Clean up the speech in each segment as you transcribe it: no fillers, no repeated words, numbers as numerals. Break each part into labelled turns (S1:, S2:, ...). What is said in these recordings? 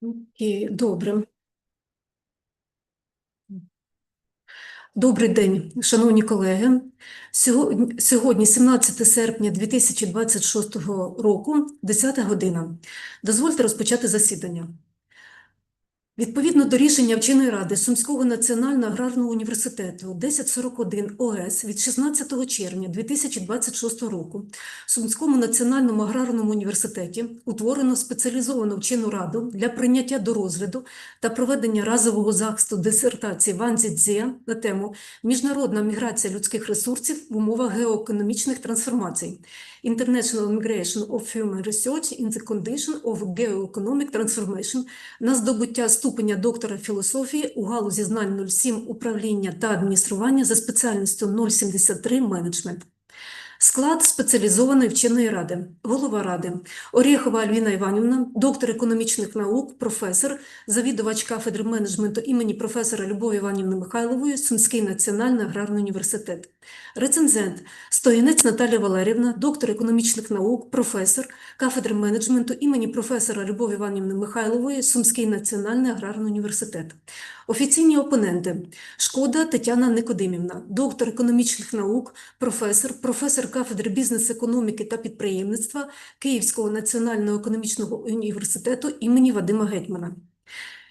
S1: Окей, добре. Добрий день, шановні колеги. Сьогодні 17 серпня 2026 року, 10 година. Дозвольте розпочати засідання. Відповідно до рішення вченої ради Сумського національного аграрного університету 1041 ОС від 16 червня 2026 року в Сумському національному аграрному університеті утворено спеціалізовану вчену раду для прийняття до розгляду та проведення разового захисту дисертації Ван ЦЗІЦЗЕ на тему «Міжнародна міграція людських ресурсів в умовах геоекономічних трансформацій» International Migration of Human Research in the Condition of Geoeconomic Transformation на здобуття ступеня доктора філософії у галузі знань 07 управління та адміністрування за спеціальністю 073 менеджмент. Склад спеціалізованої вченої ради. Голова ради – Орєхова Альвіна Іванівна, доктор економічних наук, професор, завідувач кафедри менеджменту імені професора Любові Іванівни Михайлової, Сумський національний аграрний університет. Рецензент – Стоянець Наталія Валерівна, доктор економічних наук, професор, кафедри менеджменту імені професора Любові Іванівни Михайлової, Сумський національний аграрний університет. Офіційні опоненти – Шкода Тетяна Никодимівна, доктор економічних наук, професор кафедри бізнес-економіки та підприємництва Київського національного економічного університету імені Вадима Гетьмана.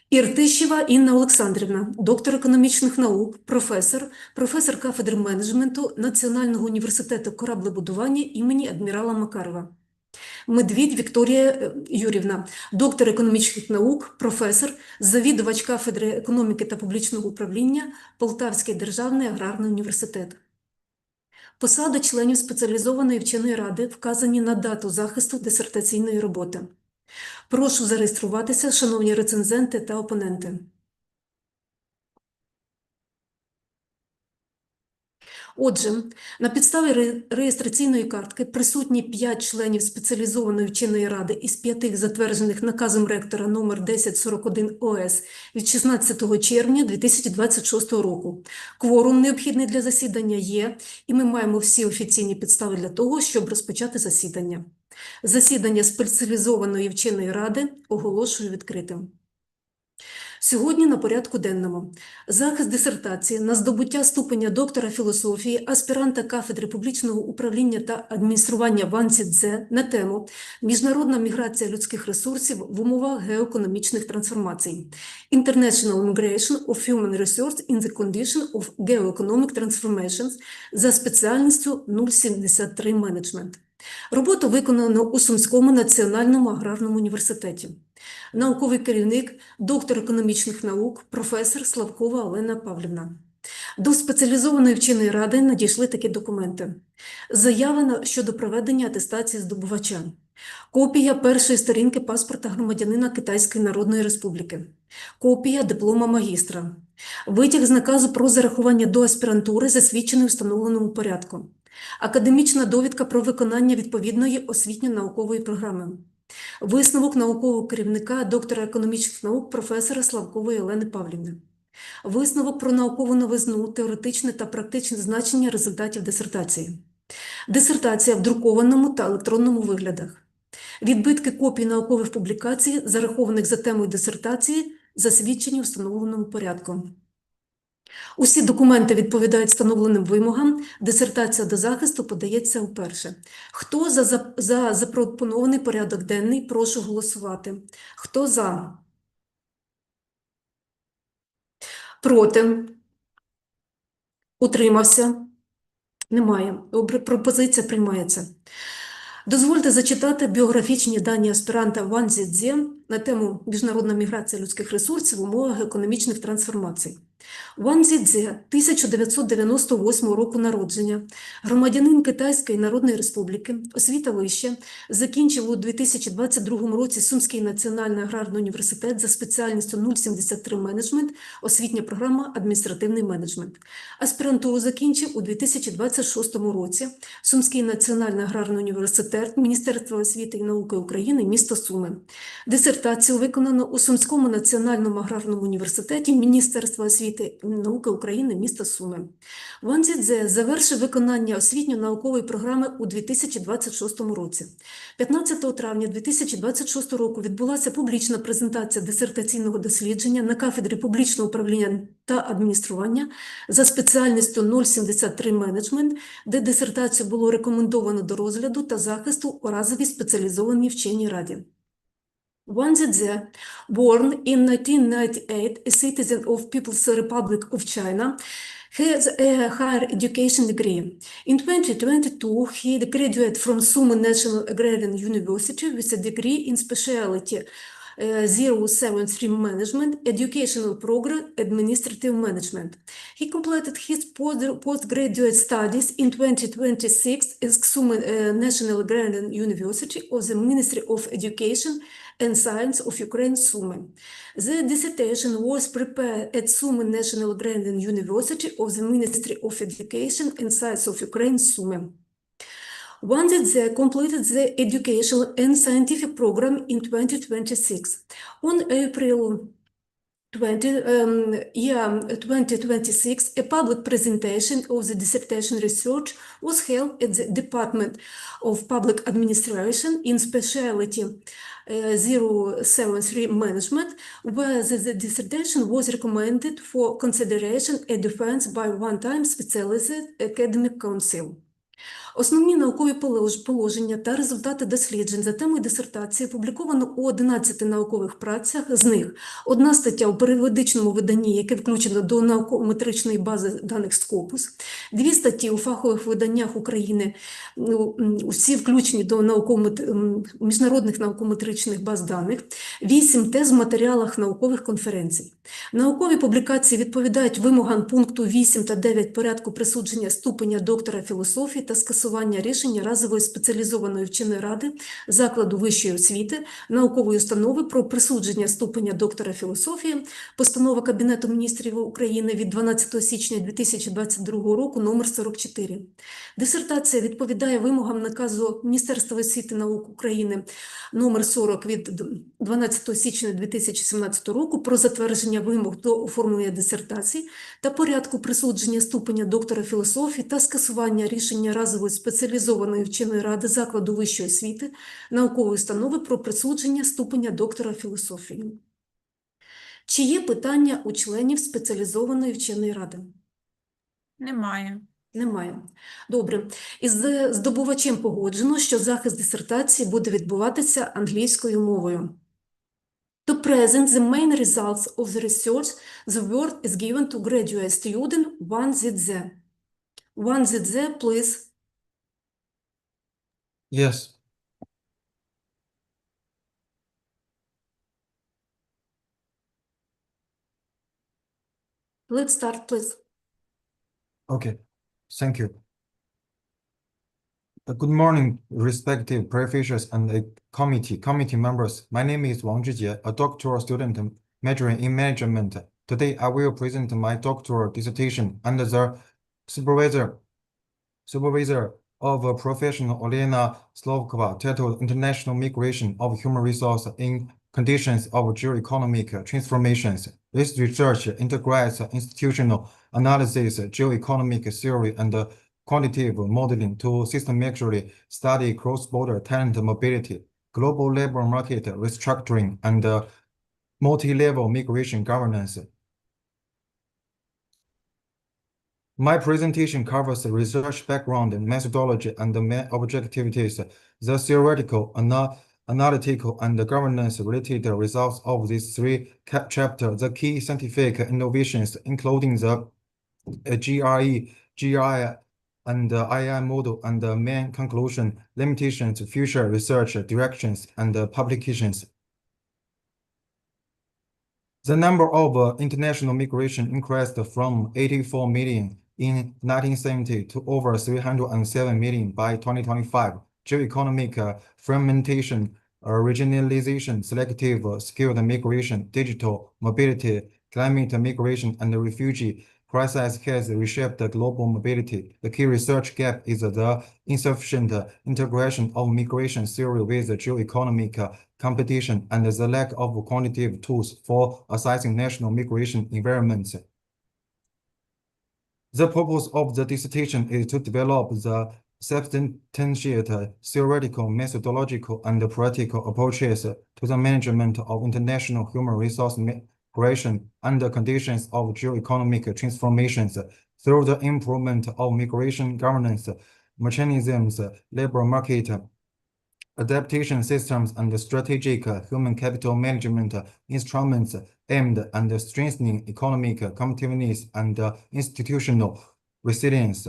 S1: Іртищева Інна Олександрівна, доктор економічних наук, професор кафедри менеджменту Національного університету кораблебудування імені адмірала Макарова. Медвідь Вікторія Юрівна, доктор економічних наук, професор, завідувач кафедри економіки та публічного управління Полтавський державний аграрний університет. Посади членів спеціалізованої вченої ради вказані на дату захисту дисертаційної роботи. Прошу зареєструватися, шановні рецензенти та опоненти. Отже, на підставі реєстраційної картки присутні 5 членів спеціалізованої вченої ради із 5 затверджених наказом ректора номер 1041 ОС від 16 червня 2026 року. Кворум необхідний для засідання є, і ми маємо всі офіційні підстави для того, щоб розпочати засідання. Засідання спеціалізованої вченої ради оголошую відкритим. Сьогодні на порядку денному захист дисертації на здобуття ступеня доктора філософії, аспіранта кафедри публічного управління та адміністрування Ван ЦЗІЦЗЕ на тему «Міжнародна міграція людських ресурсів в умовах геоекономічних трансформацій» International Migration of Human Resources in the Condition of Geoeconomic Transformations за спеціальністю 073 менеджмент. Роботу виконано у Сумському національному аграрному університеті. Науковий керівник, доктор економічних наук, професор Славкова Олена Павлівна. До спеціалізованої вченої ради надійшли такі документи. Заява щодо проведення атестації здобувача. Копія першої сторінки паспорта громадянина Китайської Народної Республіки. Копія диплома магістра. Витяг з наказу про зарахування до аспірантури, засвідчений у встановленому порядку. Академічна довідка про виконання відповідної освітньо-наукової програми. Висновок наукового керівника, доктора економічних наук, професора Славкової Олени Павлівни. Висновок про наукову новизну, теоретичне та практичне значення результатів дисертації. Дисертація в друкованому та електронному виглядах. Відбитки копій наукових публікацій, зарахованих за темою дисертації, засвідчені у встановленому порядку. Усі документи відповідають встановленим вимогам, дисертація до захисту подається вперше. Хто за запропонований порядок денний, прошу голосувати. Хто за? Проти? Утримався? Немає. Добре, пропозиція приймається. Дозвольте зачитати біографічні дані аспіранта Ван ЦЗІЦЗЕ на тему «Міжнародна міграція людських ресурсів в умовах економічних трансформацій». Ван ЦЗІЦЗЕ 1998 року народження, громадянин Китайської Народної Республіки, освіта вища, закінчив у 2022 році Сумський національний аграрний університет за спеціальністю 073 менеджмент, освітня програма адміністративний менеджмент. Аспірантуру закінчив у 2026 році Сумський національний аграрний університет, Міністерство освіти і науки України, місто Суми. Дисертацію виконано у Сумському національному аграрному університеті Міністерства освіти і науки України міста Суми. Ван ЦЗІЦЗЕ завершив виконання освітньо-наукової програми у 2026 році. 15 травня 2026 року відбулася публічна презентація дисертаційного дослідження на кафедрі публічного управління та адміністрування за спеціальністю 073 менеджмент, де дисертацію було рекомендовано до розгляду та захисту у разовій спеціалізованій вченій раді. Ван ЦЗІЦЗЕ, born in 1998, a citizen of People's Republic of China, has a higher education degree. In 2022, he graduated from Sumy National Agrarian University with a degree in specialty 073 Management, Educational Program, Administrative Management. He completed his postgraduate studies in 2026 at Sumy National Agrarian University of the Ministry of Education and Science of Ukraine, Sumy. The dissertation was prepared at Sumy National Agrarian University of the Ministry of Education and Science of Ukraine, Sumy. Vан ЦЗІЦЗЕ completed the educational and scientific program in 2026. On April 2026, a public presentation of the dissertation research was held at the Department of Public Administration in Specialty 073 Management, where the dissertation was recommended for consideration and defense by one-time specialized academic council. Основні наукові положення та результати досліджень за темою дисертації опубліковано у 11 наукових працях, з них одна стаття у періодичному виданні, яке включено до науково-метричної бази даних Scopus, дві статті у фахових виданнях України, усі включені до міжнародних науково-метричних баз даних, 8 тез в матеріалах наукових конференцій. Наукові публікації відповідають вимогам пункту 8 та 9 порядку присудження ступеня доктора філософії та скасування рішення разової спеціалізованої вченої ради закладу вищої освіти, наукової установи про присудження ступеня доктора філософії, постанова Кабінету міністрів України від 12 січня 2022 року номер 44. Дисертація відповідає вимогам наказу Міністерства освіти і науки України номер 40 від 12 січня 2017 року про затвердження вимог до оформлення дисертацій та порядку присудження ступеня доктора філософії та скасування рішення разової спеціалізованої вченої ради закладу вищої освіти, наукової установи про присудження ступеня доктора філософії. Чи є питання у членів спеціалізованої вченої ради?
S2: Немає.
S1: Немає. Добре. Із здобувачем погоджено, що захист дисертації буде відбуватися англійською мовою. To present the main results of the research, the word is given to graduate student Ван ЦЗІЦЗЕ. Ван ЦЗІЦЗЕ, please.
S3: Yes.
S1: Let's start, please.
S3: Okay. Thank you. Good morning, respective professors and committee members. My name is Wang ЦЗІЦЗЕ, a doctoral student majoring in management. Today, I will present my doctoral dissertation under the supervisor of Professor Olena Slovkova, titled International Migration of Human Resources in Conditions of Geoeconomic Transformations. This research integrates institutional analysis, geoeconomic theory, and quantitative modeling to systematically study cross-border talent mobility, global labor market restructuring, and multi-level migration governance. My presentation covers the research background, methodology, and the main objectives, the theoretical, analytical, and governance-related results of these three chapters, the key scientific innovations, including the GRE, GI, and the II model, and the main conclusion, limitations, future research directions, and publications. The number of international migration increased from 84 million in 1970 to over 307 million by 2025. Geoeconomic fragmentation, regionalization, selective skilled migration, digital mobility, climate migration, and refugee crisis has reshaped global mobility. The key research gap is the insufficient integration of migration theory with geoeconomic competition and the lack of quantitative tools for assessing national migration environments. The purpose of the dissertation is to develop the substantiate theoretical, methodological, and practical approaches to the management of international human resource migration under conditions of geoeconomic transformations through the improvement of migration governance mechanisms, labor market adaptation systems, and strategic human capital management instruments aimed at strengthening economic competitiveness and institutional resilience.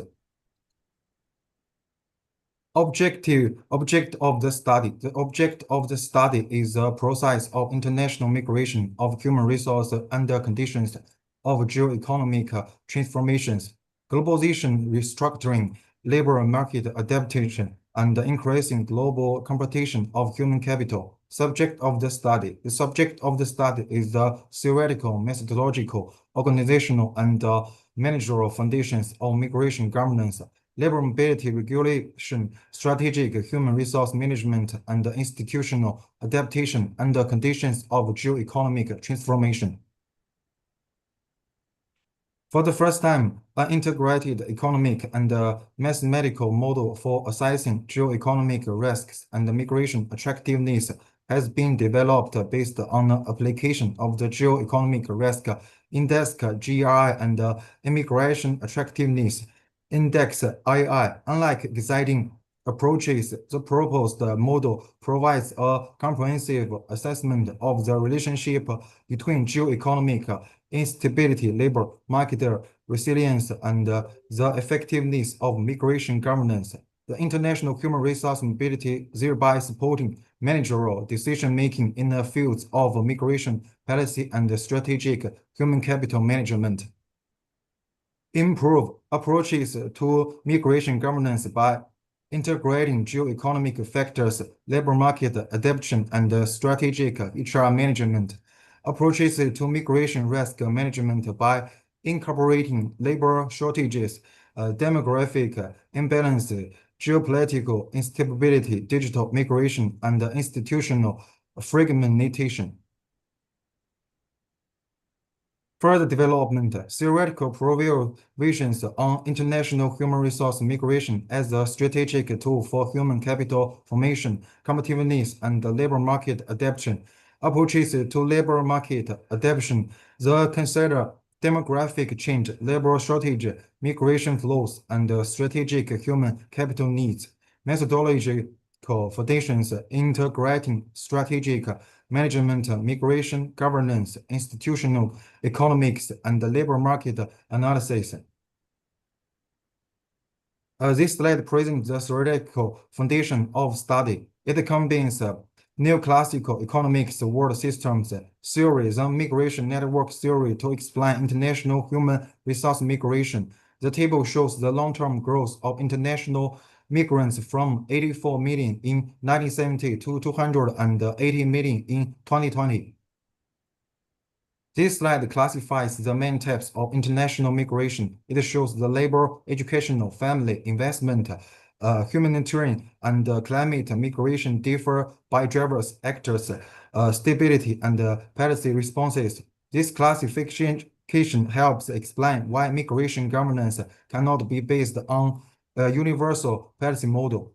S3: Object of the study. The object of the study is the process of international migration of human resources under conditions of geoeconomic transformations, globalization restructuring, labor market adaptation, and increasing global competition of human capital. Subject of the study. The subject of the study is the theoretical, methodological, organizational, and managerial foundations of migration governance, labor mobility regulation, strategic human resource management, and institutional adaptation under conditions of geoeconomic transformation. For the first time, an integrated economic and mathematical model for assessing geoeconomic risks and migration attractiveness has been developed based on the application of the Geoeconomic Risk Index (GRI) and Immigration Attractiveness Index (II). Unlike existing approaches, the proposed model provides a comprehensive assessment of the relationship between geoeconomic instability, labor market resilience, and the effectiveness of migration governance. The international human resource mobility, thereby supporting managerial decision-making in the fields of migration policy and strategic human capital management. Improve approaches to migration governance by integrating geoeconomic factors, labor market adaptation, and strategic HR management. Approaches to migration risk management by incorporating labor shortages, demographic imbalance, geopolitical instability, digital migration, and institutional fragmentation. Further development, theoretical provisions on international human resource migration as a strategic tool for human capital formation, competitiveness, and labor market adaptation. Approaches to labor market adaptation, consider demographic change, labor shortage, migration flows, and strategic human capital needs. Methodological foundations integrating strategic management, migration governance, institutional economics, and labor market analysis. This slide presents the theoretical foundation of study. It combines neoclassical economics, world systems theories, and migration network theory to explain international human resource migration. The table shows the long-term growth of international migrants from 84 million in 1970 to 280 million in 2020. This slide classifies the main types of international migration. It shows the labor, educational, family, investment, humanitarian, and climate migration differ by diverse actors, stability, and policy responses. This classification helps explain why migration governance cannot be based on a universal policy model.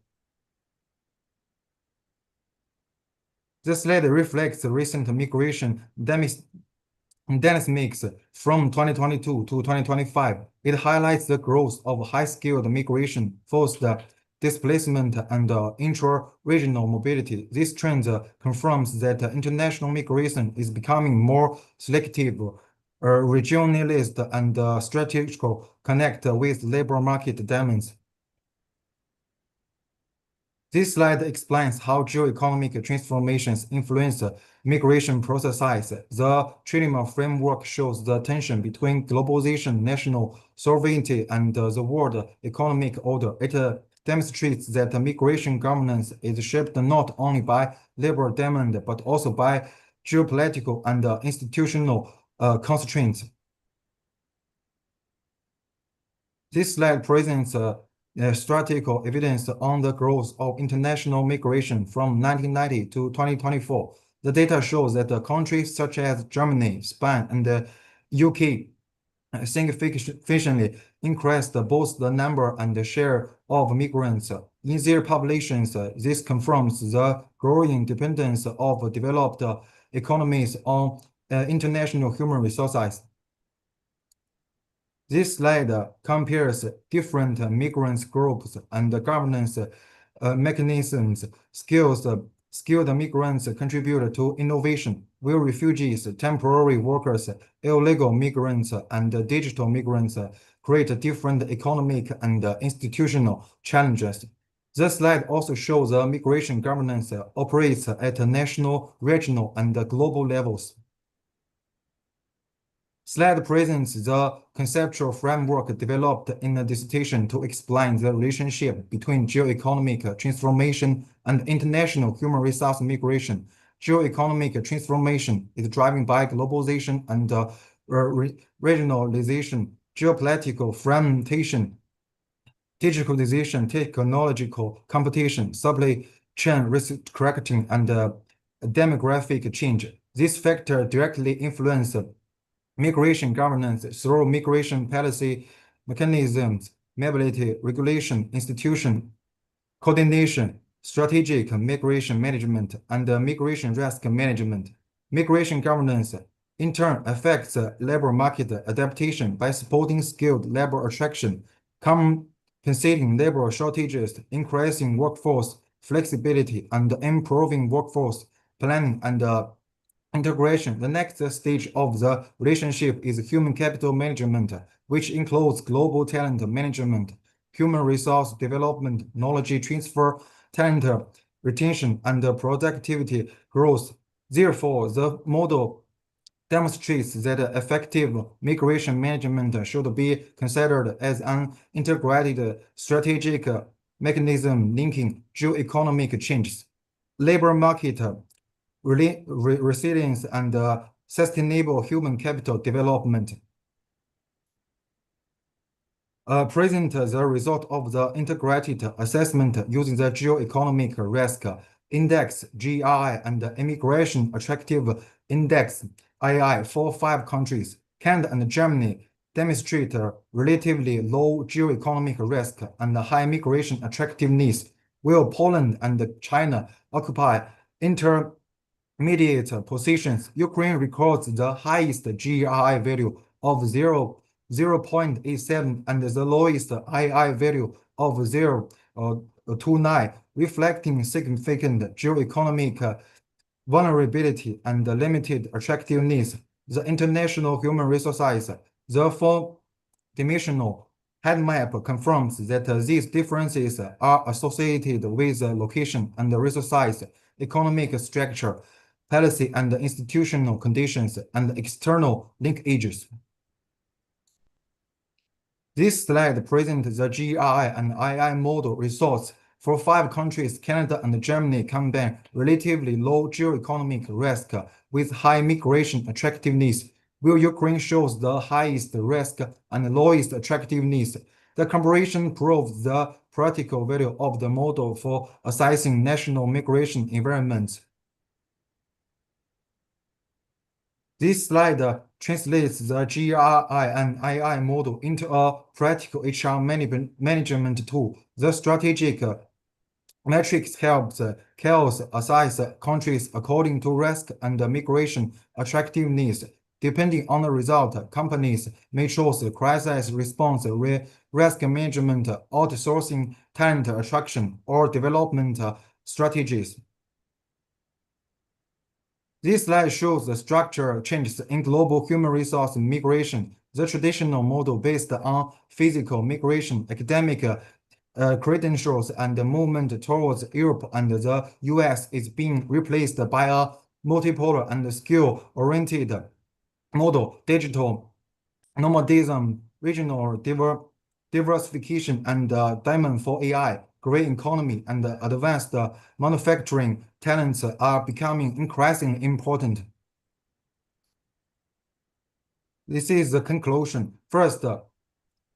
S3: This slide reflects recent migration dynamics from 2022 to 2025. It highlights the growth of high-skilled migration, forced displacement, and intra-regional mobility. This trend confirms that international migration is becoming more selective, regionalist, and strategical connect with labor market demands. This slide explains how geoeconomic transformations influence migration processes. The trilemma framework shows the tension between globalization, national sovereignty, and the world economic order. It demonstrates that migration governance is shaped not only by labor demand, but also by geopolitical and institutional constraints. This slide presents statistical evidence on the growth of international migration from 1990 to 2024. The data shows that countries such as Germany, Spain, and the UK significantly increased both the number and the share of migrants in their populations. This confirms the growing dependence of developed economies on international human resources. This slide compares different migrant groups and governance mechanisms. Skilled migrants contribute to innovation, while refugees, temporary workers, illegal migrants, and digital migrants create different economic and institutional challenges. The slide also shows migration governance operates at national, regional, and global levels. Slide presents the conceptual framework developed in a dissertation to explain the relationship between geo-economic transformation and international human resource migration. Geo-economic transformation is driven by globalization and regionalization, geopolitical fragmentation, digitalization, technological competition, supply chain restricting, and demographic change. This factor directly influence migration governance through migration policy mechanisms, mobility, regulation, institution, coordination, strategic migration management, and migration risk management. Migration governance, in turn, affects labor market adaptation by supporting skilled labor attraction, compensating labor shortages, increasing workforce flexibility, and improving workforce planning and integration. The next stage of the relationship is human capital management, which includes global talent management, human resource development, knowledge transfer, talent retention, and productivity growth. Therefore, the model demonstrates that effective migration management should be considered as an integrated strategic mechanism linking geo-economic changes, labor market resilience, and sustainable human capital development. Present the result of the integrated assessment using the Geo-Economic Risk Index, GRI, and the Immigration Attractive Index, II, for 5 countries. Canada and Germany demonstrate relatively low geo-economic risk and high migration attractiveness, while Poland and China occupy intermediate positions. Ukraine records the highest GRI value of 0.87 and the lowest II value of 0.29, reflecting significant geo-economic vulnerability and limited attractiveness. The international human resources, the four-dimensional heat map confirms that these differences are associated with location and resources, economic structure, policy and institutional conditions, and external linkages. This slide presents the GRI and II model results for 5 countries. Canada and Germany combine relatively low geo-economic risk with high migration attractiveness, while Ukraine shows the highest risk and lowest attractiveness. The comparison proves the practical value of the model for assessing national migration environments. This slide translates the GRI and II model into a practical HR management tool. The strategic matrix helps assess countries according to risk and migration attractiveness. Depending on the result, companies may choose crisis response, risk management, outsourcing, talent attraction, or development strategies. This slide shows the structural changes in global human resource migration. The traditional model based on physical migration, academic credentials, and movement towards Europe and the US is being replaced by a multipolar and skill-oriented model. Digital nomadism, regional diversification, and demand for AI, green economy, and advanced manufacturing talents are becoming increasingly important. This is the conclusion. First,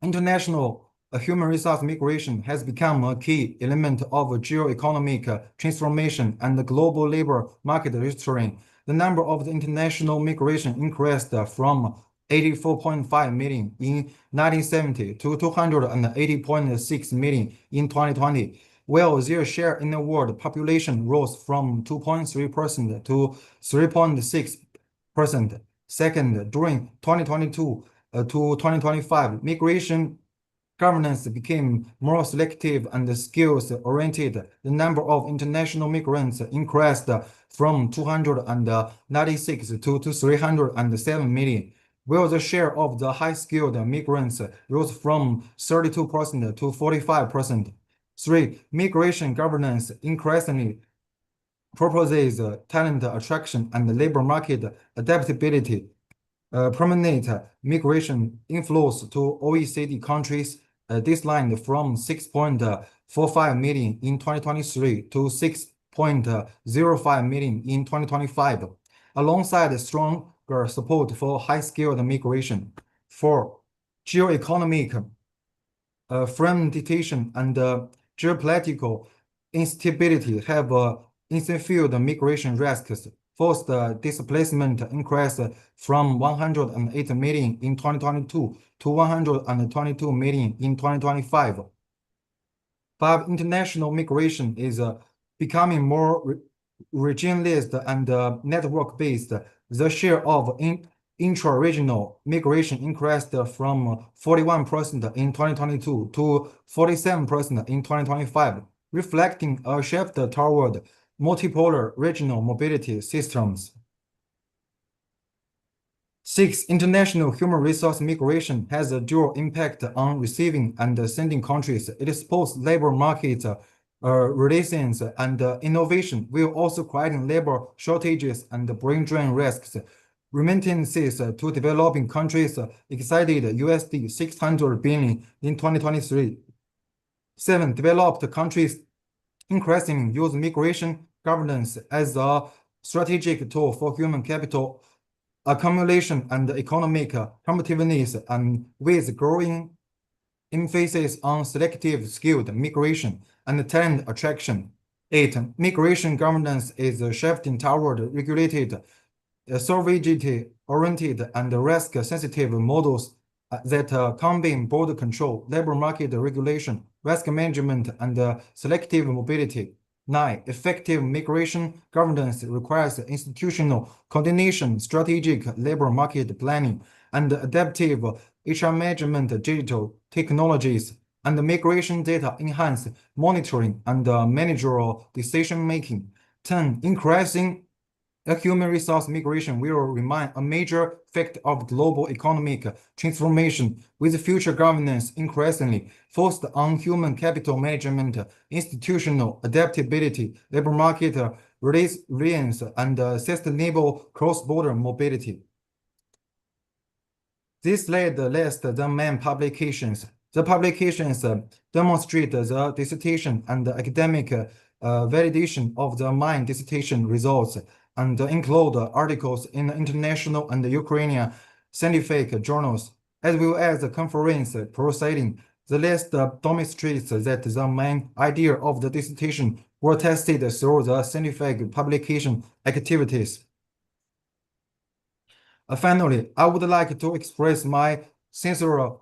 S3: international human resource migration has become a key element of geo-economic transformation and global labor market restructuring. The number of the international migration increased from 84.5 million in 1970 to 280.6 million in 2020, while their share in the world population rose from 2.3% to 3.6%. Second, during 2022 to 2025, migration governance became more selective and skills-oriented. The number of international migrants increased from 296 to 307 million, while the share of the high-skilled migrants rose from 32% to 45%. 3. Migration governance increasingly proposes talent attraction and labor market adaptability. Permanent migration inflows to OECD countries declined from 6.45 million in 2023 to 6.05 million in 2025, alongside stronger support for high-skilled migration. 4. Geoeconomic fragmentation and geopolitical instability have intensified migration risks. Forced displacement increased from 108 million in 2022 to 122 million in 2025. 5. International migration is becoming more regionalized and network-based. The share of intra-regional migration increased from 41% in 2022 to 47% in 2025, reflecting a shift toward multipolar regional mobility systems. 6. International human resource migration has a dual impact on receiving and sending countries. It supports labor market resilience and innovation, while also creating labor shortages and brain drain risks. Remittances to developing countries exceeded USD 600 billion in 2023. 7. Developed countries increasingly use migration governance as a strategic tool for human capital accumulation and economic competitiveness, and with growing emphasis on selective skilled migration and talent attraction. 8. Migration governance is shifting toward regulated, sovereignty-oriented, and risk-sensitive models that combine border control, labor market regulation, risk management, and selective mobility. 9. Effective migration governance requires institutional coordination, strategic labor market planning, and adaptive HR management, digital technologies, and migration data enhance monitoring and managerial decision-making. 10. Increasing human resource migration will remain a major factor of global economic transformation, with future governance increasingly focused on human capital management, institutional adaptability, labor market resilience, and sustainable cross-border mobility. This slide lists the main publications. The publications demonstrate the dissertation and academic validation of the main dissertation results, and include articles in international and Ukrainian scientific journals, as well as the conference proceeding. The list demonstrates that the main idea of the dissertation were tested through the scientific publication activities. Finally, I would like to express my sincere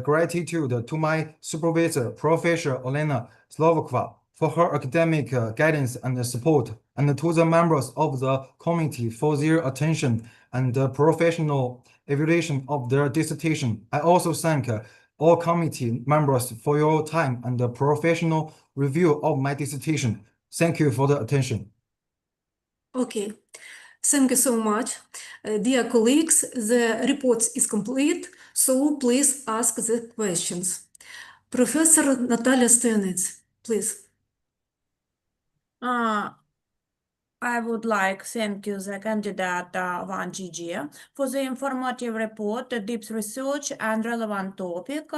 S3: gratitude to my supervisor, Professor Olena Slovakova, for her academic guidance and support, and to the members of the committee for their attention and professional evaluation of their dissertation. I also thank all committee members for your time and professional review of my dissertation. Thank you for the attention.
S1: Okay. Thank you so much. Dear colleagues, the report is complete, so please ask the questions. Professor Natalia Stoyanets, please.
S2: I would like to thank you, the candidate Van ЦЗІЦЗЕ, for the informative report, the deep research and relevant topic.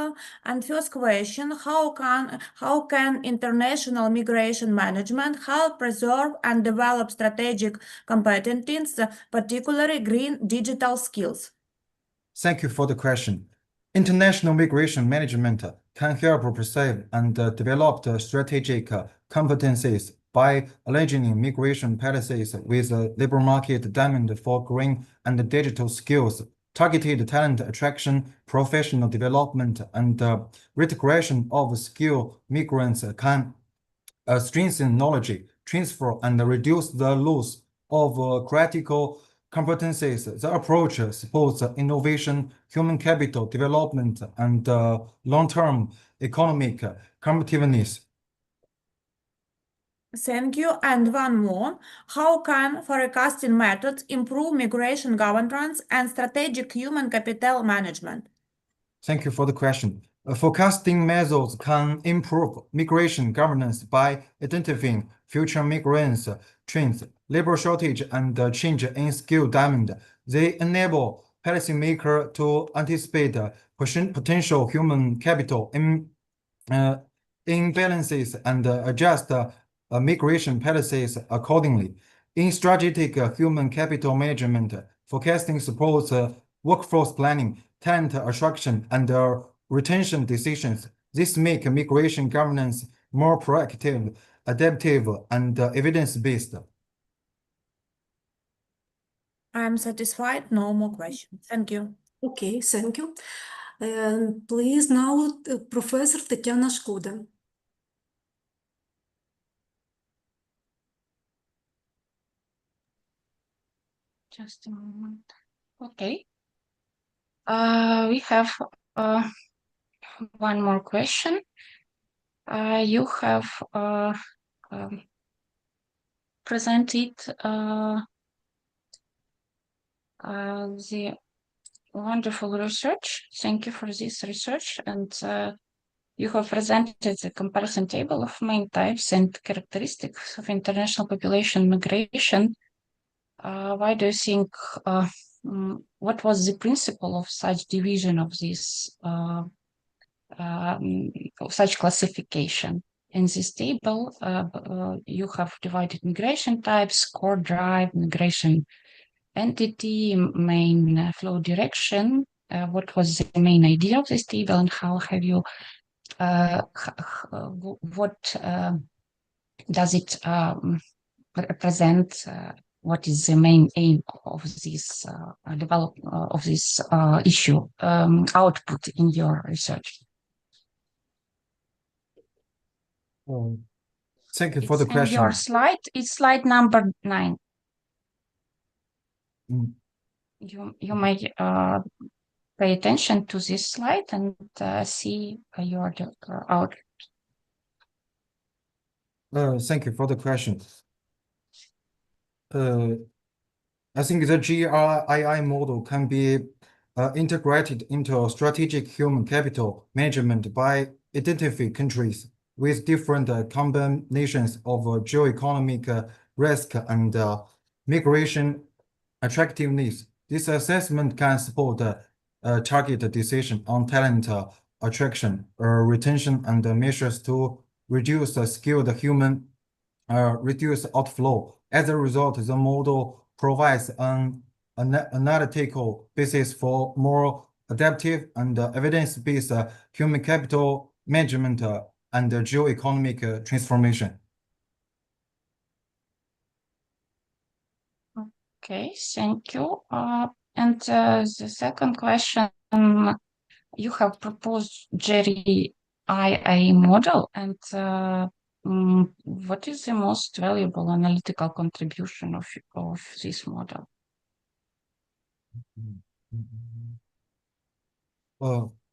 S2: And first question, how can international migration management help preserve and develop strategic competencies, particularly green digital skills?
S3: Thank you for the question. International migration management can help perceive and develop the strategic competencies by aligning migration policies with the labor market demand for green and digital skills, targeted talent attraction, professional development, and reintegration of skilled migrants can strengthen knowledge transfer and reduce the loss of critical competencies. The approach supports innovation, human capital development, and long-term economic competitiveness.
S2: Thank you. And one more. How can forecasting methods improve migration governance and strategic human capital management?
S3: Thank you for the question. Forecasting methods can improve migration governance by identifying future migrants trends, labor shortage, and change in skill demand. They enable policymakers to anticipate potential human capital imbalances and adjust migration policies accordingly. In strategic human capital management, forecasting supports workforce planning, talent attraction, and retention decisions. This makes migration governance more proactive, adaptive, and evidence-based.
S2: I am satisfied. No more questions. Thank you.
S1: Okay, thank you. And please now, Professor Тетяна Шкода.
S4: Just a moment. Okay. We have one more question. You have presented the wonderful research. Thank you for this research. And you have presented the comparison table of main types and characteristics of international population migration. Why do you think, what was the principle of such division of this, of such classification? In this table, you have divided migration types, core drive, migration entity, main flow direction. What was the main idea of this table, and how have you, what does it represent? What is the main aim of this of this issue output in your research?
S3: Thank you for the
S4: It's in
S3: question.
S4: your slide. It's slide number 9.
S3: Mm.
S4: You may pay attention to this slide and see your out.
S3: Thank you for the question. I think the GRII model can be integrated into strategic human capital management by identifying countries with different combinations of geoeconomic risk and migration attractiveness. This assessment can support target decision on talent attraction, retention, and measures to reduce skilled human reduce outflow. As a result, the model provides an analytical basis for more adaptive and evidence-based human capital management and geoeconomic transformation.
S4: Okay, thank you. And the second question, you have proposed GRII model, and what is the most valuable analytical contribution of this model?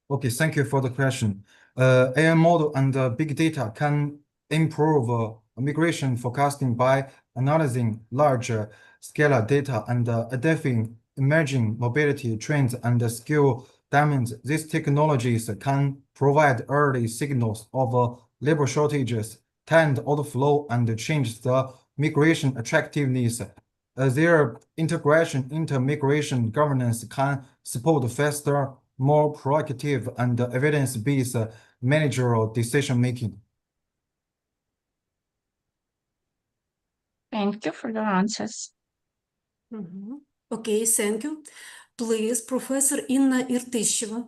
S3: Okay, thank you for the question. AI model and big data can improve migration forecasting by analyzing large scale data and identifying emerging mobility trends and skill demands. These technologies can provide early signals of labor shortages, talent outflow, and change the migration attractiveness. Their integration into migration governance can support faster, more proactive, and evidence-based managerial decision-making.
S4: Thank you for your answers.
S1: Okay, thank you. Please, Professor Інна Іртищева.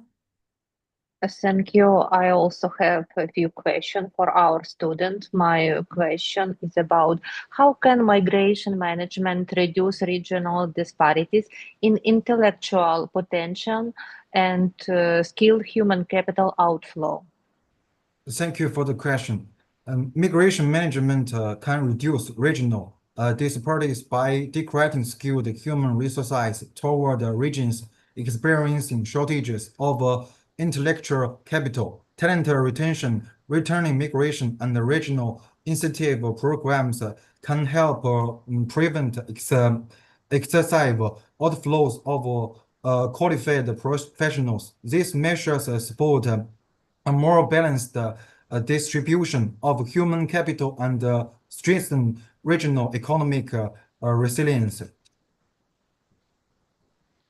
S5: Thank you. I also have a few questions for our students. My question is about how can migration management reduce regional disparities in intellectual potential and skilled human capital outflow?
S3: Thank you for the question. Migration management can reduce regional disparities by directing skilled human resources toward regions experiencing shortages of intellectual capital. Talent retention, returning migration, and regional incentive programs can help prevent excessive outflows of qualified professionals. These measures support a more balanced distribution of human capital and strengthen regional economic resilience.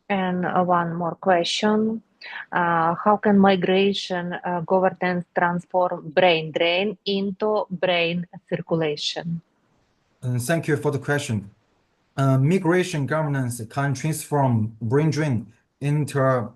S5: And one more question. How can migration governance transform brain drain into brain circulation?
S3: Thank you for the question. Migration governance can transform brain drain into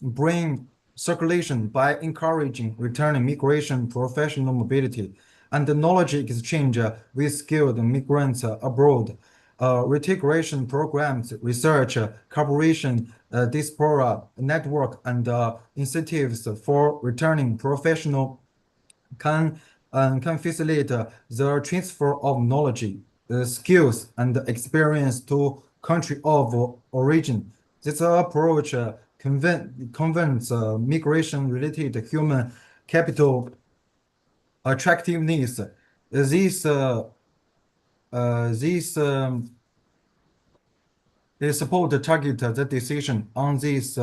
S3: brain circulation by encouraging returning migration professional mobility and knowledge exchange with skilled migrants abroad. Reintegration programs, research, cooperation, diaspora network, and incentives for returning professional can facilitate the transfer of knowledge, skills, and experience to country of origin. This approach convinces migration-related human capital attractiveness. They support target the decision on this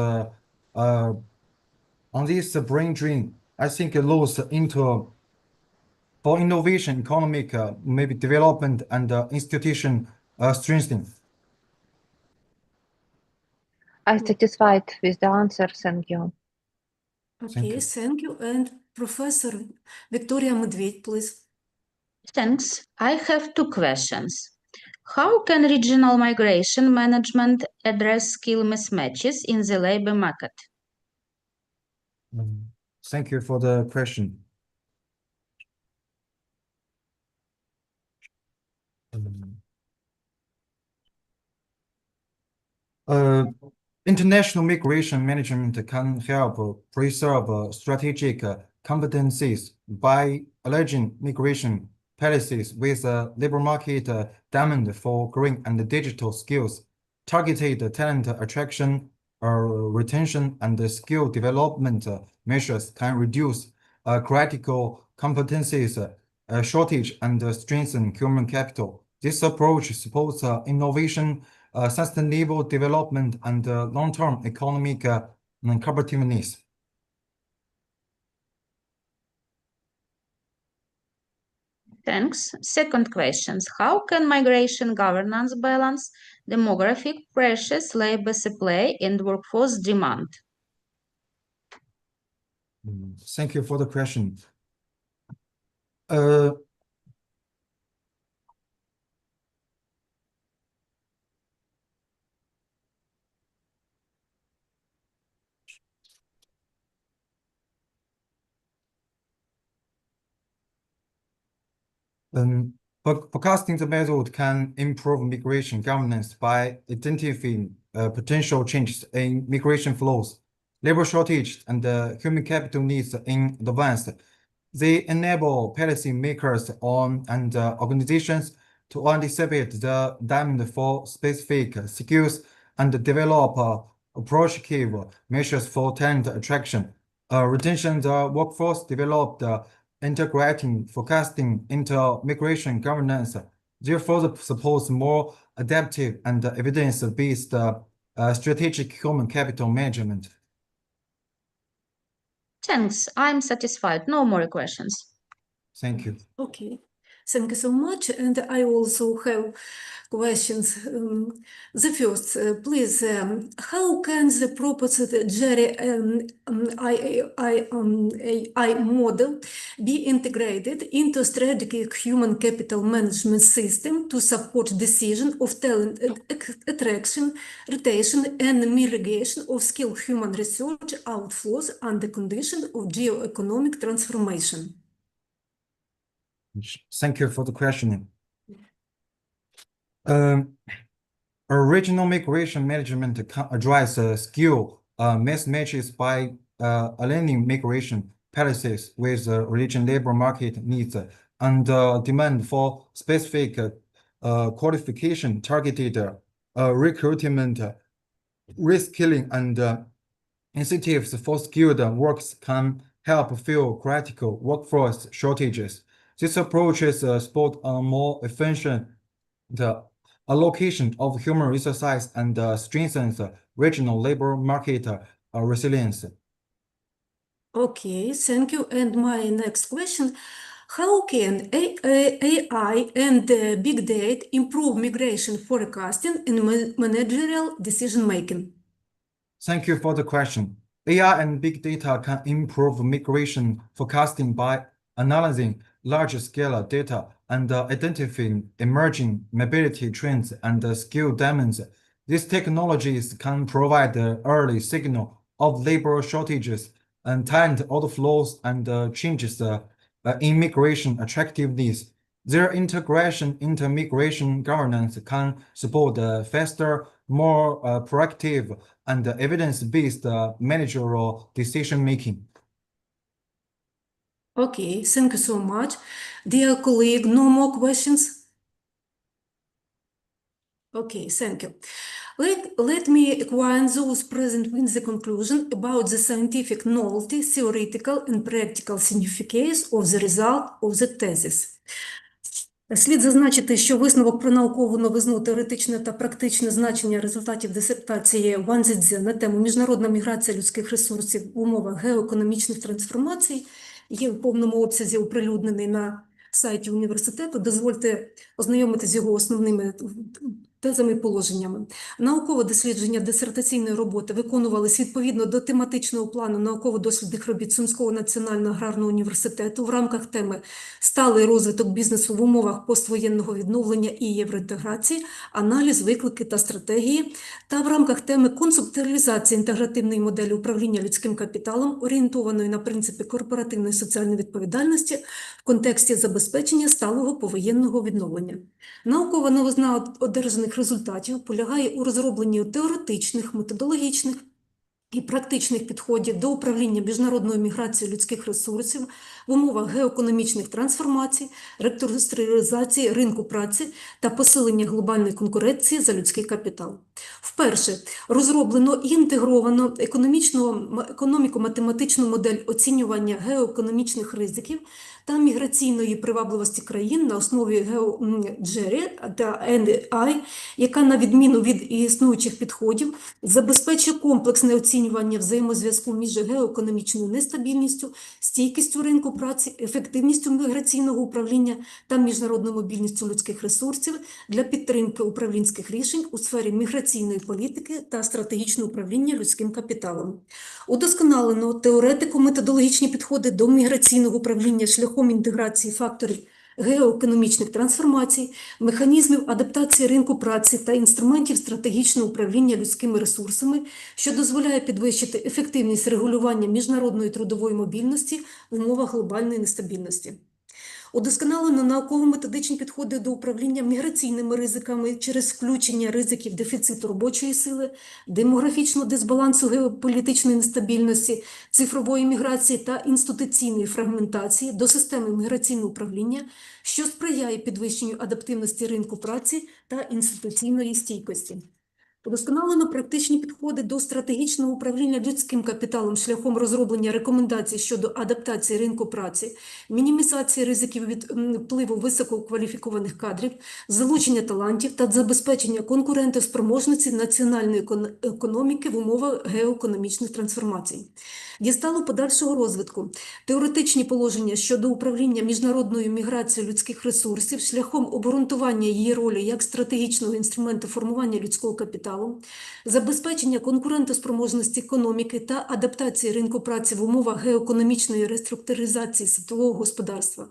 S3: brain drain. I think it looks into for innovation, economic maybe development, and institution strengthening.
S5: I'm satisfied with the answer. Thank you.
S1: Okay,
S3: you.
S1: thank you. And Professor Victoria Medved, please.
S4: Thanks. I have two questions. How can regional migration management address skill mismatches in the labor market?
S3: Thank you for the question. International migration management can help preserve strategic competencies by aligning migration policies with labor market demand for green and digital skills. Targeted talent attraction, retention, and skill development measures can reduce critical competencies shortage and strengthen human capital. This approach supports innovation, sustainable development, and long-term economic competitiveness.
S4: Thanks. Second question. How can migration governance balance demographic pressures, labor supply, and workforce demand?
S3: Thank you for the question. Forecasting the method can improve migration governance by identifying potential changes in migration flows, labor shortage, and human capital needs in advance. They enable policymakers and organizations to anticipate the demand for specific skills and develop proactive measures for talent attraction. Retention the workforce developed integrating forecasting into migration governance, therefore supports more adaptive and evidence-based strategic human capital management.
S4: Thanks. I'm satisfied. No more questions.
S3: Thank you.
S1: Okay. Thank you so much. And I also have questions. The first, please, how can the proposed Jerry AI model be integrated into strategic human capital management system to support decision of talent attraction, retention, and mitigation of skilled human research outflows under condition of geo-economic transformation?
S3: Thank you for the question. Regional migration management can address skill mismatches by aligning migration policies with region labor market needs and demand for specific qualification, targeted recruitment, reskilling, and incentives for skilled workers can help fill critical workforce shortages. This approach is support a more efficient allocation of human resources and strengthens regional labor market resilience.
S1: Okay, thank you. And my next question, how can AI and big data improve migration forecasting and managerial decision-making?
S3: Thank you for the question. AI and big data can improve migration forecasting by analyzing large-scale data and identifying emerging mobility trends and skill demands. These technologies can provide the early signal of labor shortages and talent outflows and changes in migration attractiveness. Their integration into migration governance can support faster, more proactive, and evidence-based managerial decision-making.
S1: Okay, thank you so much. Dear colleague, no more questions? Okay, thank you. Let me acquaint those present with the conclusion about the scientific novelty, theoretical and practical significance of the result of the thesis. Слід зазначити, що висновок про наукову новизну, теоретичне та практичне значення результатів дисертації Ван ЦЗІЦЗЕ на тему «Міжнародна міграція людських ресурсів в умовах геоекономічних трансформацій» є в повному обсязі оприлюднений на сайті університету. Дозвольте ознайомитися з його основними тезами і положеннями. Наукове дослідження дисертаційної роботи виконувалися відповідно до тематичного плану науково-дослідних робіт Сумського національного аграрного університету в рамках теми «Сталий розвиток бізнесу в умовах поствоєнного відновлення і євроінтеграції, аналіз, виклики та стратегії» та в рамках теми «Концептуалізація інтегративної моделі управління людським капіталом, орієнтованої на принципи корпоративної соціальної відповідальності в контексті забезпечення сталого повоєнного відновлення». Наукова новизна одержаних результатів полягає у розробленні теоретичних, методологічних і практичних підходів до управління міжнародною міграцією людських ресурсів в умовах геоекономічних трансформацій, реструктуризації ринку праці та посилення глобальної конкуренції за людський капітал. Вперше розроблено і інтегровано економіко-математичну модель оцінювання геоекономічних ризиків та міграційної привабливості країн на основі GERI та NI, яка, на відміну від існуючих підходів, забезпечує комплексне оцінювання взаємозв'язку між геоекономічною нестабільністю, стійкістю ринку праці, ефективністю міграційного управління та міжнародною мобільністю людських ресурсів для підтримки управлінських рішень у сфері міграційної політики та стратегічного управління людським капіталом. Удосконалено теоретико-методологічні підходи до міграційного управління шляхом інтеграції факторів геоекономічних трансформацій, механізмів адаптації ринку праці та інструментів стратегічного управління людськими ресурсами, що дозволяє підвищити ефективність регулювання міжнародної трудової мобільності в умовах глобальної нестабільності. Удосконалено науково-методичні підходи до управління міграційними ризиками через включення ризиків дефіциту робочої сили, демографічного дисбалансу, геополітичної нестабільності, цифрової міграції та інституційної фрагментації до системи міграційного управління, що сприяє підвищенню адаптивності ринку праці та інституційної стійкості. Удосконалено практичні підходи до стратегічного управління людським капіталом шляхом розроблення рекомендацій щодо адаптації ринку праці, мінімізації ризиків від впливу висококваліфікованих кадрів, залучення талантів та забезпечення конкурентоспроможності національної економіки в умовах геоекономічних трансформацій. дістало подальшого розвитку. Теоретичні положення щодо управління міжнародною міграцією людських ресурсів шляхом обґрунтування її ролі як стратегічного інструменту формування людського капіталу, забезпечення конкурентоспроможності економіки та адаптації ринку праці в умовах геоекономічної реструктуризації світового господарства.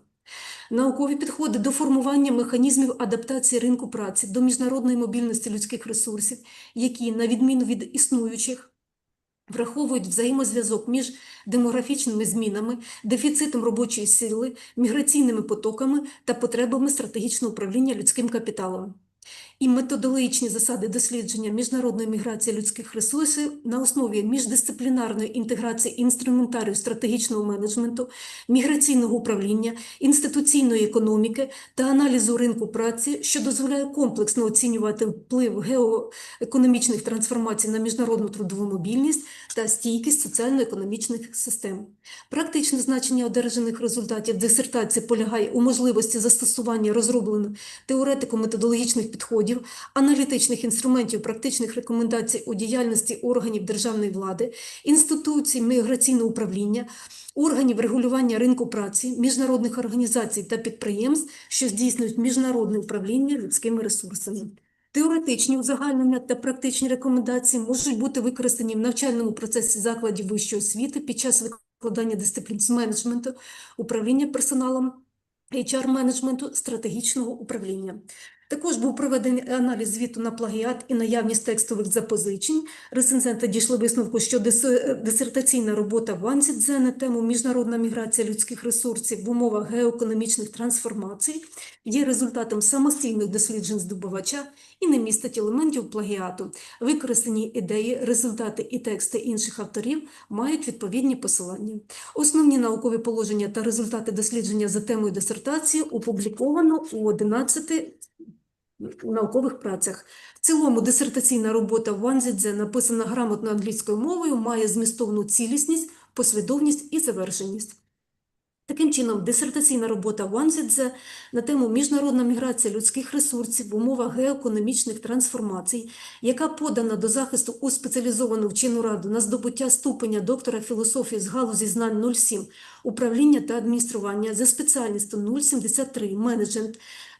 S1: Наукові підходи до формування механізмів адаптації ринку праці до міжнародної мобільності людських ресурсів, які, на відміну від існуючих, враховують взаємозв'язок між демографічними змінами, дефіцитом робочої сили, міграційними потоками та потребами стратегічного управління людським капіталом. І методологічні засади дослідження міжнародної міграції людських ресурсів на основі міждисциплінарної інтеграції інструментарію стратегічного менеджменту, міграційного управління, інституційної економіки та аналізу ринку праці, що дозволяє комплексно оцінювати вплив геоекономічних трансформацій на міжнародну трудову мобільність та стійкість соціально-економічних систем. Практичне значення одержаних результатів дисертації полягає у можливості застосування розроблених теоретико-методологічних підходів, аналітичних інструментів, практичних рекомендацій у діяльності органів державної влади, інституцій міграційного управління, органів регулювання ринку праці, міжнародних організацій та підприємств, що здійснюють міжнародне управління людськими ресурсами. Теоретичні узагальнення та практичні рекомендації можуть бути використані в навчальному процесі закладів вищої освіти під час викладання дисциплін з менеджменту, управління персоналом, HR-менеджменту, стратегічного управління. Також був проведений аналіз звіту на плагіат і наявність текстових запозичень. Рецензенти дійшли висновку, що дисертаційна робота Ван ЦЗІЦЗЕ на тему «Міжнародна міграція людських ресурсів в умовах геоекономічних трансформацій» є результатом самостійних досліджень здобувача і не містить елементів плагіату. Використані ідеї, результати і тексти інших авторів мають відповідні посилання. Основні наукові положення та результати дослідження за темою дисертації опубліковано у 11 наукових працях. В цілому дисертаційна робота Ван ЦЗІЦЗЕ, написана грамотно англійською мовою, має змістовну цілісність, послідовність і завершеність. Таким чином, дисертаційна робота Ван ЦЗІЦЗЕ на тему «Міжнародна міграція людських ресурсів в умовах геоекономічних трансформацій», яка подана до захисту у спеціалізовану вчену раду на здобуття ступеня доктора філософії з галузі знань 07, управління та адміністрування за спеціальністю 073,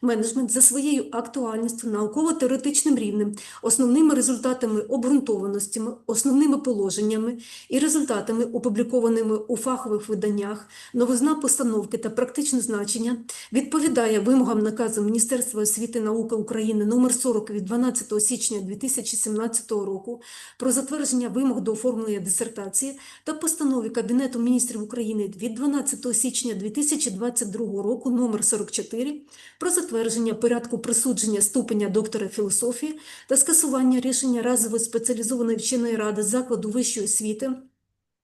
S1: менеджмент за своєю актуальністю, науково-теоретичним рівнем, основними результатами обґрунтованостями, основними положеннями і результатами, опублікованими у фахових виданнях, новизна постановки та практичне значення, відповідає вимогам наказу Міністерства освіти і науки України номер 40 від 12 січня 2017 року про затвердження вимог до оформлення дисертації та постанові Кабінету міністрів України від 12 січня 2022 року номер 44 про затвердження порядку присудження ступеня доктора філософії та скасування рішення разової спеціалізованої вченої ради закладу вищої освіти,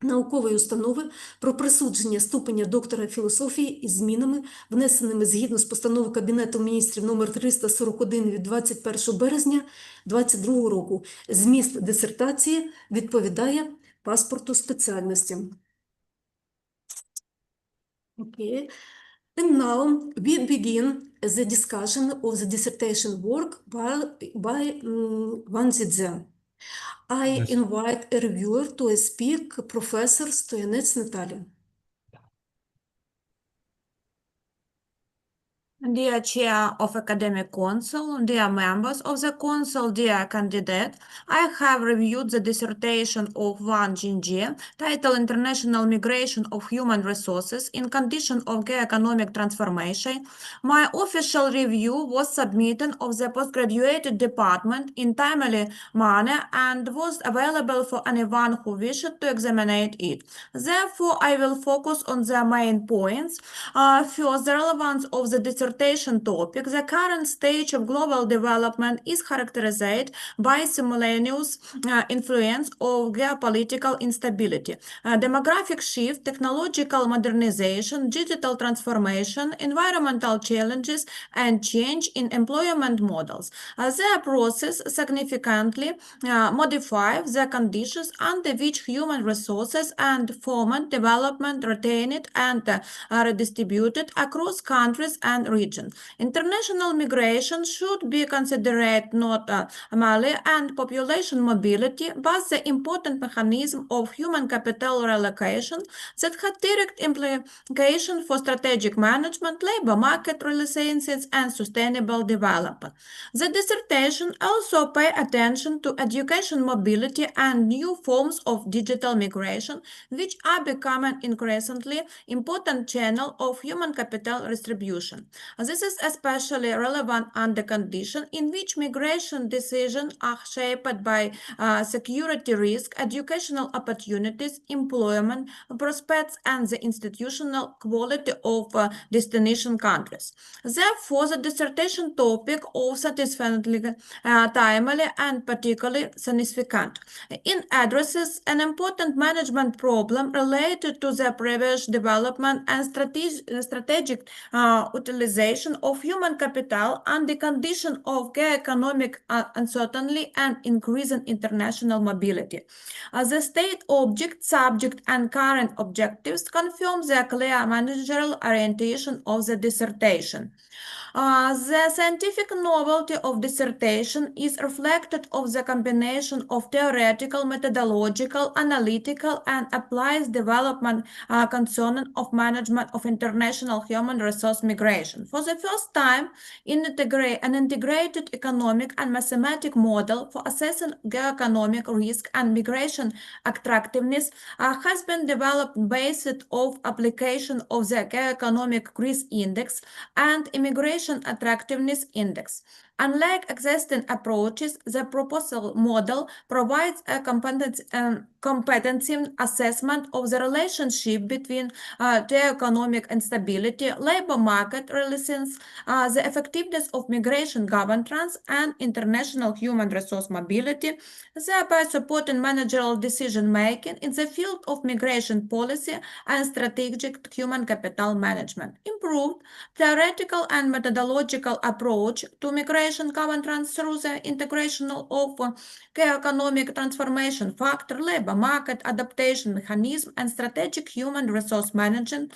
S1: наукової установи про присудження ступеня доктора філософії із змінами, внесеними згідно з постанови Кабінету міністрів номер 341 від 21 березня 2022 року. Зміст дисертації відповідає паспорту спеціальності. Okay. And now we begin the discussion of the dissertation work by Ван ЦЗІЦЗЕ. I
S3: Yes.
S1: invite a reviewer to speak, Professor Stoyanets Natalia.
S2: Dear Chair of Academic Council, dear members of the Council, dear candidate, I have reviewed the dissertation of Ван ЦЗІЦЗЕ titled International Migration of Human Resources in Condition of Economic Transformation. My official review was submitted of the postgraduate department in timely manner and was available for anyone who wished to examine it. Therefore, I will focus on the main points. First, the relevance of the dissertation topic. The current stage of global development is characterized by simultaneous influence of geopolitical instability, demographic shift, technological modernization, digital transformation, environmental challenges, and change in employment models. The process significantly modifies the conditions under which human resources and format development retained and redistributed across countries and regions. region. International migration should be considered not merely and population mobility, but the important mechanism of human capital relocation that had direct implication for strategic management, labor market relations, and sustainable development. The dissertation also pay attention to education mobility and new forms of digital migration, which are becoming increasingly important channel of human capital distribution. This is especially relevant under conditions in which migration decisions are shaped by security risk, educational opportunities, employment prospects, and the institutional quality of destination countries. Therefore, the dissertation topic also satisfactorily, timely, and particularly significant. It addresses an important management problem related to the previous development and strategic utilization of human capital and the condition of economic uncertainty and increasing international mobility. The state object, subject, and current objectives confirm the clear managerial orientation of the dissertation. The scientific novelty of dissertation is reflected of the combination of theoretical, methodological, analytical, and applied development concerning of management of international human resource migration. For the first time, an integrated economic and mathematical model for assessing geoeconomic risk and migration attractiveness has been developed based on application of the geoeconomic risk index and immigration attractiveness index. Unlike existing approaches, the proposal model provides a competency assessment of the relationship between economic instability, labor market relations, the effectiveness of migration governance, and international human resource mobility, thereby supporting managerial decision-making in the field of migration policy and strategic human capital management. Improved theoretical and methodological approach to migration governance through the integration of economic transformation factor, labor market adaptation mechanism, and strategic human resource management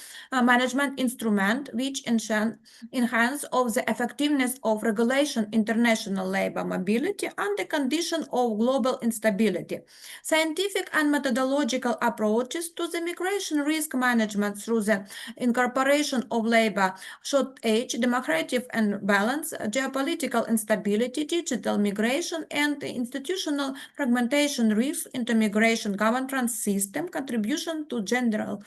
S2: instrument, which enhance of the effectiveness of regulation international labor mobility under condition of global instability. Scientific and methodological approaches to the migration risk management through the incorporation of labor shortage, democratic imbalance, geopolitical instability, digital migration, and institutional fragmentation risks into migration governance system, contribution to general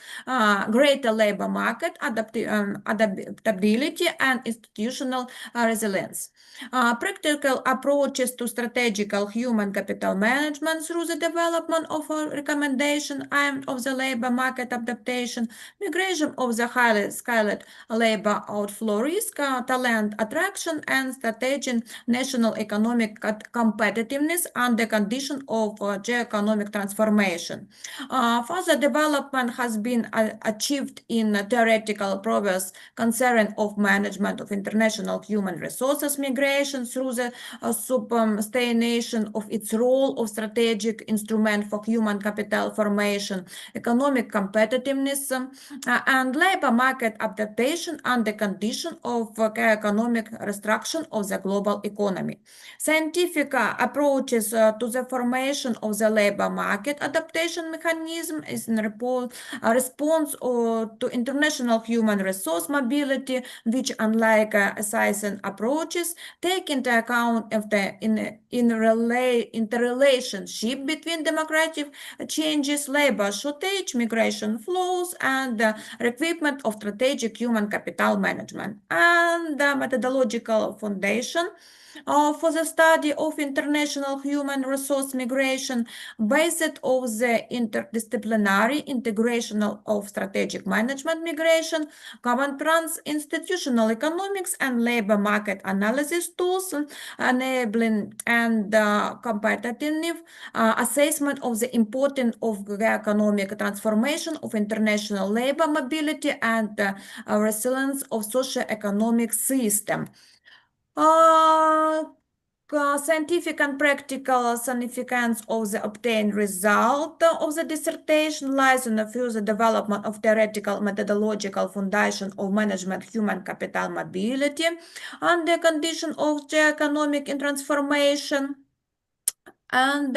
S2: greater labor market adaptability and institutional resilience. Practical approaches to strategical human capital management through the development of a recommendation of the labor market adaptation, migration of the highly skilled labor outflow risk, talent attraction, and strategic national economic competitiveness under condition of geoeconomic transformation. Further development has been achieved in theoretical progress concerning of management of international human resources migration through the substantiation of its role of strategic instrument for human capital formation, economic competitiveness, and labor market adaptation under condition of economic restriction of the global economy. Scientific approaches to the formation of the labor market adaptation mechanism is in response to international human resource mobility, which, unlike assessing approaches, take into account of the interrelationship between demographic changes, labor shortage, migration flows, and requirement of strategic human capital management. And the methodological foundation for the study of international human resource migration based on the interdisciplinary integration of strategic management migration, governance, institutional economics, and labor market analysis tools, enabling and competitive assessment of the importance of economic transformation of international labor mobility and resilience of socio-economic system. Scientific and practical significance of the obtained result of the dissertation lies in the further development of theoretical methodological foundation of management human capital mobility under condition of economic transformation. And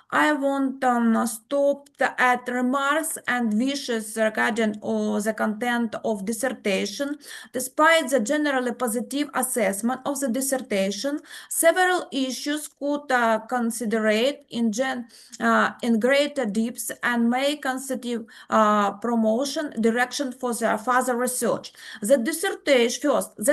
S2: I want stop at remarks and wishes regarding the content of dissertation. Despite the generally positive assessment of the dissertation, several issues could considerate in greater depth and may constitute promotion direction for the further research. The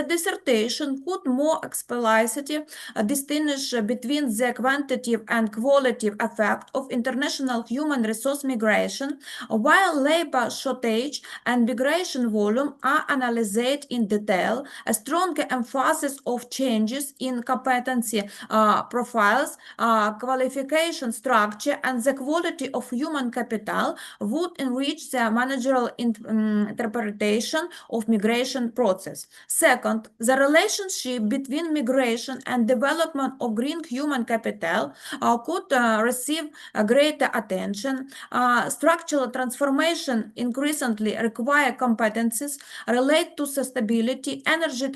S2: dissertation could more explicitly distinguish between the quantitative and qualitative effect of international human resource migration, while labor shortage and migration volume are analyzed in detail. A stronger emphasis of changes in competency profiles, qualification structure, and the quality of human capital would enrich the managerial interpretation of migration process. Second, the relationship between migration and development of green human capital could receive greater attention. Structural transformation increasingly require competencies related to sustainability, energy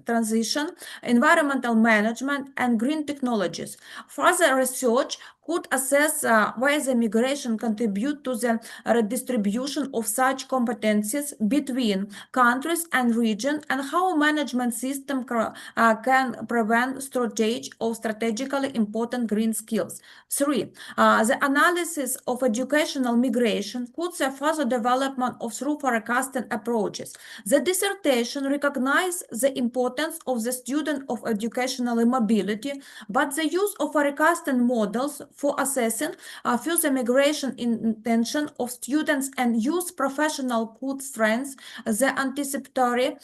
S2: transition, environmental management, and green technologies. Further research could assess whether migration contribute to the redistribution of such competencies between countries and regions, and how management system can prevent shortage of strategically important green skills. 3. The analysis of educational migration could the further development of through forecasting approaches. The dissertation recognizes the importance of the student of educational mobility, but the use of forecasting models for assessing future migration intention of students and youth professional could strengthen the anticipatory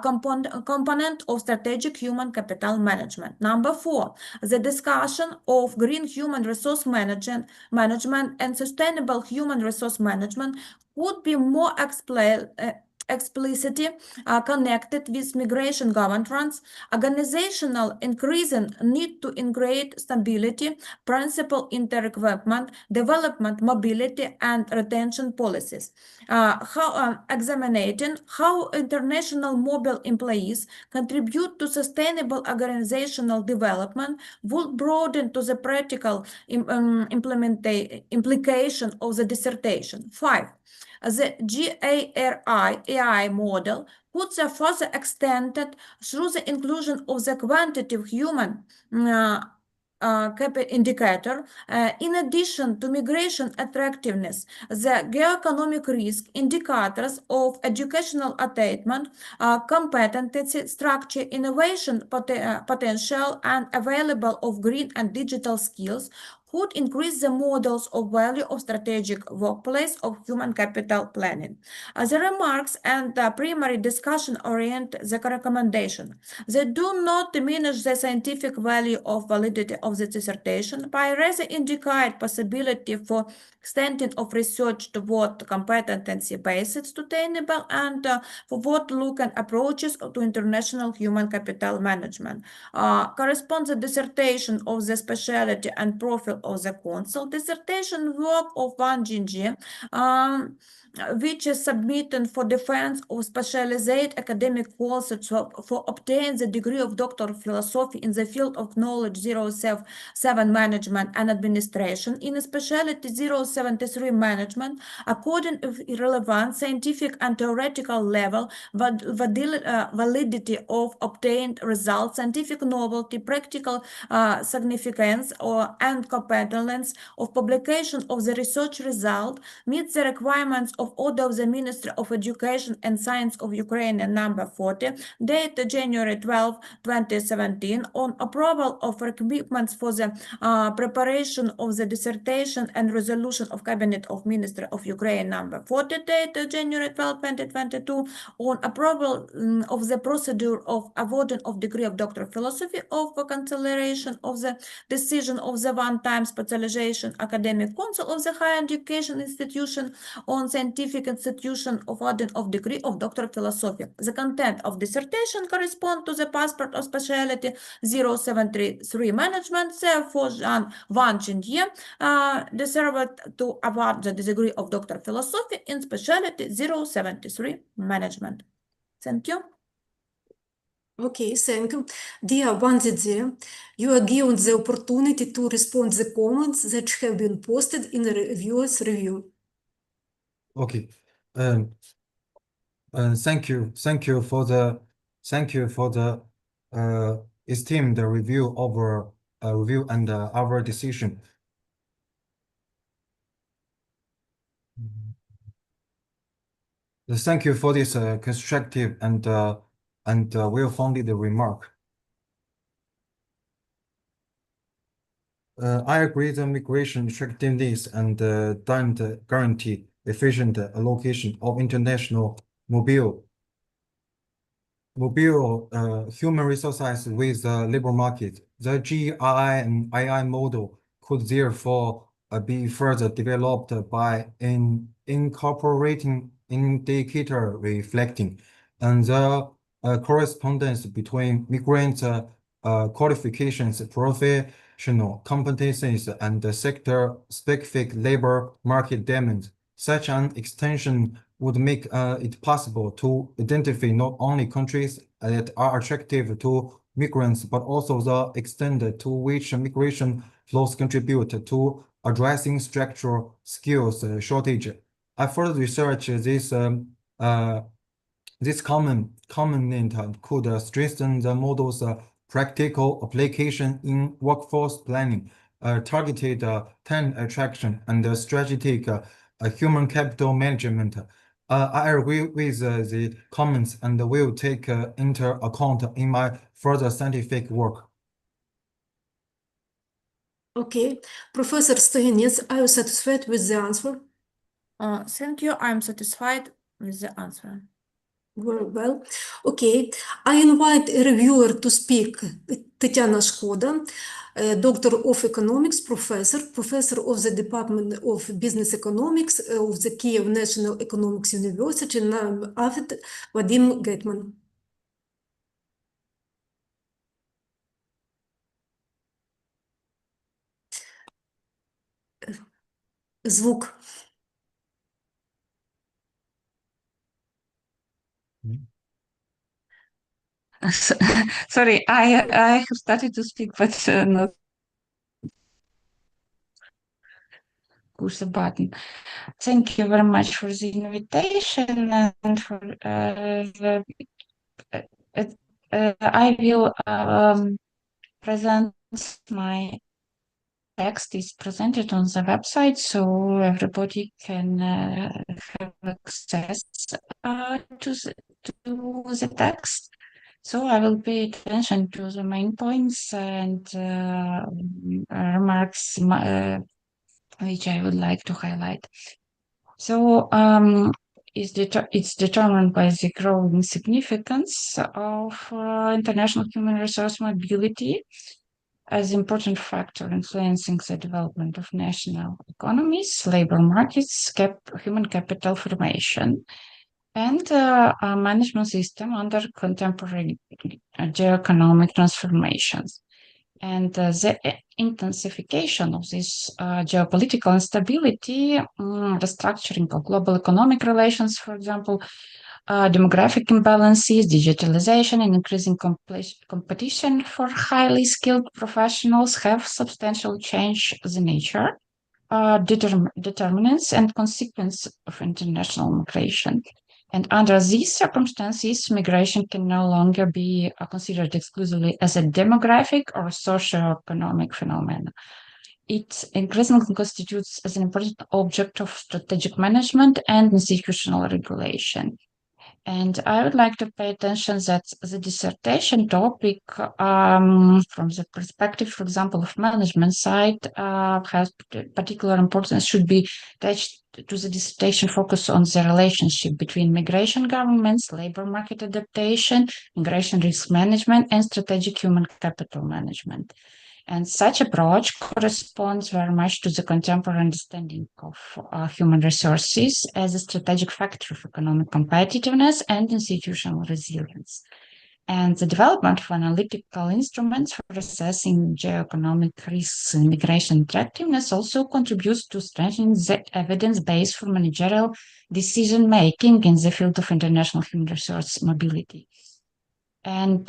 S2: component of strategic human capital management. Number 4, the discussion of green human resource management and sustainable human resource management would be more explicitly connected with migration governance, organizational increasing need to integrate stability, principal inter-equipment, development, mobility, and retention policies. Examining how international mobile employees contribute to sustainable organizational development would broaden to the practical implication of the dissertation. 5. The GARI model could be further extended through the inclusion of the quantitative human indicator. In addition to migration attractiveness, the geoeconomic risk indicators of educational attainment, competency, structure, innovation potential, and available of green and digital skills could increase the models of value of strategic workplace of human capital planning. The remarks and the primary discussion orient the recommendation. They do not diminish the scientific value of validity of the dissertation, but rather indicate possibility for extending of research toward competency-based sustainable and forward-looking approaches to international human capital management. Corresponds the dissertation of the specialty and profile of the council. Dissertation work of Wang ЦЗІЦЗЕ, which is submitted for defense of specialized academic courses for obtaining the degree of Doctor of Philosophy in the field of knowledge 077 management and administration in a specialty 073 management, according to relevant scientific and theoretical level, validity of obtained results, scientific novelty, practical significance, and competence of publication of the research result meets the requirements of order of the Ministry of Education and Science of Ukraine number 40, dated January 12, 2017, on approval of requirements for the preparation of the dissertation and resolution of Cabinet of Ministry of Ukraine number 40, dated January 12, 2022, on approval of the procedure of awarding of degree of Doctor of Philosophy of consideration of the decision of the one-time specialization academic council of the higher education institution on scientific scientific institution awarding of degree of Doctor of Philosophy. The content of dissertation correspond to the passport of specialty 0733 management. Therefore, Ван ЦЗІЦЗЕ deserved to award the degree of Doctor of Philosophy in specialty 073 management. Thank you.
S1: Okay, thank you. Dear Ван ЦЗІЦЗЕ, you are given the opportunity to respond the comments that have been posted in the reviewers' review.
S3: Okay. Thank you for the esteemed review of our review and our decision. Thank you for this constructive and well-founded remark. I agree the migration effectiveness and don't guarantee efficient allocation of international mobile human resources with the labor market. The GRI and II model could therefore be further developed by incorporating indicator reflecting and the correspondence between migrant qualifications, professional competencies, and the sector-specific labor market demands. Such an extension would make it possible to identify not only countries that are attractive to migrants, but also the extent to which migration flows contribute to addressing structural skills shortage. I further research this component could strengthen the model's practical application in workforce planning, targeted talent attraction, and strategic human capital management. I agree with the comments and will take into account in my further scientific work.
S1: Okay, Professor Stoyanets, are you satisfied with the answer?
S2: Thank you. I'm satisfied with the answer.
S1: Very well. Okay, I invite a reviewer to speak, Tetiana Shkoda, Doctor of Economics, Professor of the Department of Business Economics of the Kiev National Economics University, and I'm Afet Vadim Getman. Звук.
S4: Sorry, I have started to speak, but not push the button. Thank you very much for the invitation and for I will present my text is presented on the website, so everybody can have access to the text. So I will pay attention to the main points and remarks which I would like to highlight. So it's determined by the growing significance of international human resource mobility as an important factor influencing the development of national economies, labor markets, human capital formation, and a management system under contemporary geoeconomic transformations. And the intensification of this geopolitical instability, restructuring of global economic relations, for example, demographic imbalances, digitalization, and increasing competition for highly skilled professionals have substantially changed the nature, determinants, and consequence of international migration. And under these circumstances, migration can no longer be considered exclusively as a demographic or socio-economic phenomenon. It increasingly constitutes as an important object of strategic management and institutional regulation. And I would like to pay attention that the dissertation topic, from the perspective, for example, of management side, has particular importance, should be attached to the dissertation focus on the relationship between migration governance, labor market adaptation, migration risk management, and strategic human capital management. And such approach corresponds very much to the contemporary understanding of human resources as a strategic factor of economic competitiveness and institutional resilience. And the development of analytical instruments for assessing geoeconomic risks and migration attractiveness also contributes to strengthening the evidence base for managerial decision-making in the field of international human resource mobility. And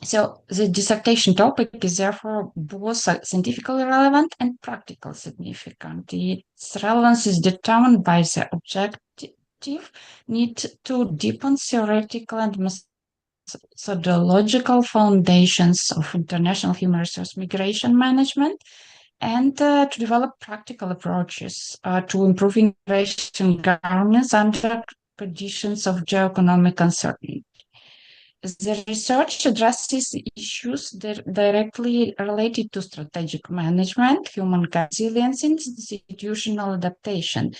S4: so the dissertation topic is therefore both scientifically relevant and practically significant. Its relevance is determined by the objective need to deepen theoretical and methodological foundations of international human resource migration management, and to develop practical approaches to improving migration governance under conditions of geoeconomic uncertainty. The research addresses issues directly related to strategic management, human resilience, and institutional adaptation.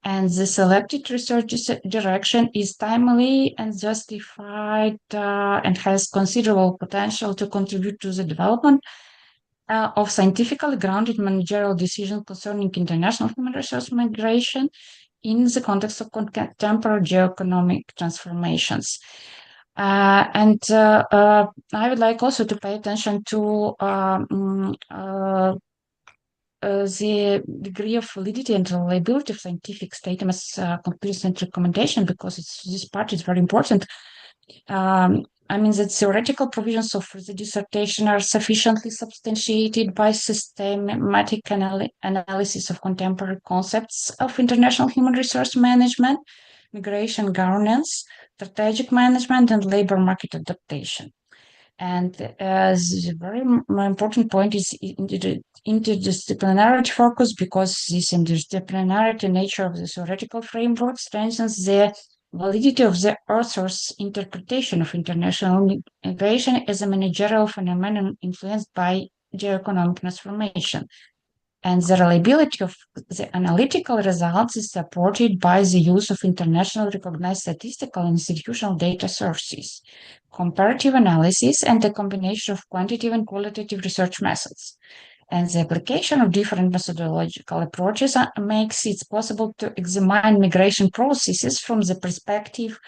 S4: And the selected research direction is timely and justified and has considerable potential to contribute to the development of scientifically grounded managerial decisions concerning international human resource migration in the context of contemporary geoeconomic transformations. I would like also to pay attention to the degree of validity and reliability of scientific statements, conclusions, and recommendation, because this part is very important. I mean, the theoretical provisions of the dissertation are sufficiently substantiated by systematic analysis of contemporary concepts of international human resource management, migration governance, strategic management, and labor market adaptation. And the very important point is interdisciplinarity focus, because this interdisciplinarity nature of the theoretical framework strengthens the validity of the author's interpretation of international migration as a managerial phenomenon influenced by geoeconomic transformation. And the reliability of the analytical results is supported by the use of internationally recognized statistical and institutional data sources, comparative analysis, and the combination of quantitative and qualitative research methods. And the application of different methodological approaches makes it possible to examine migration processes from the perspective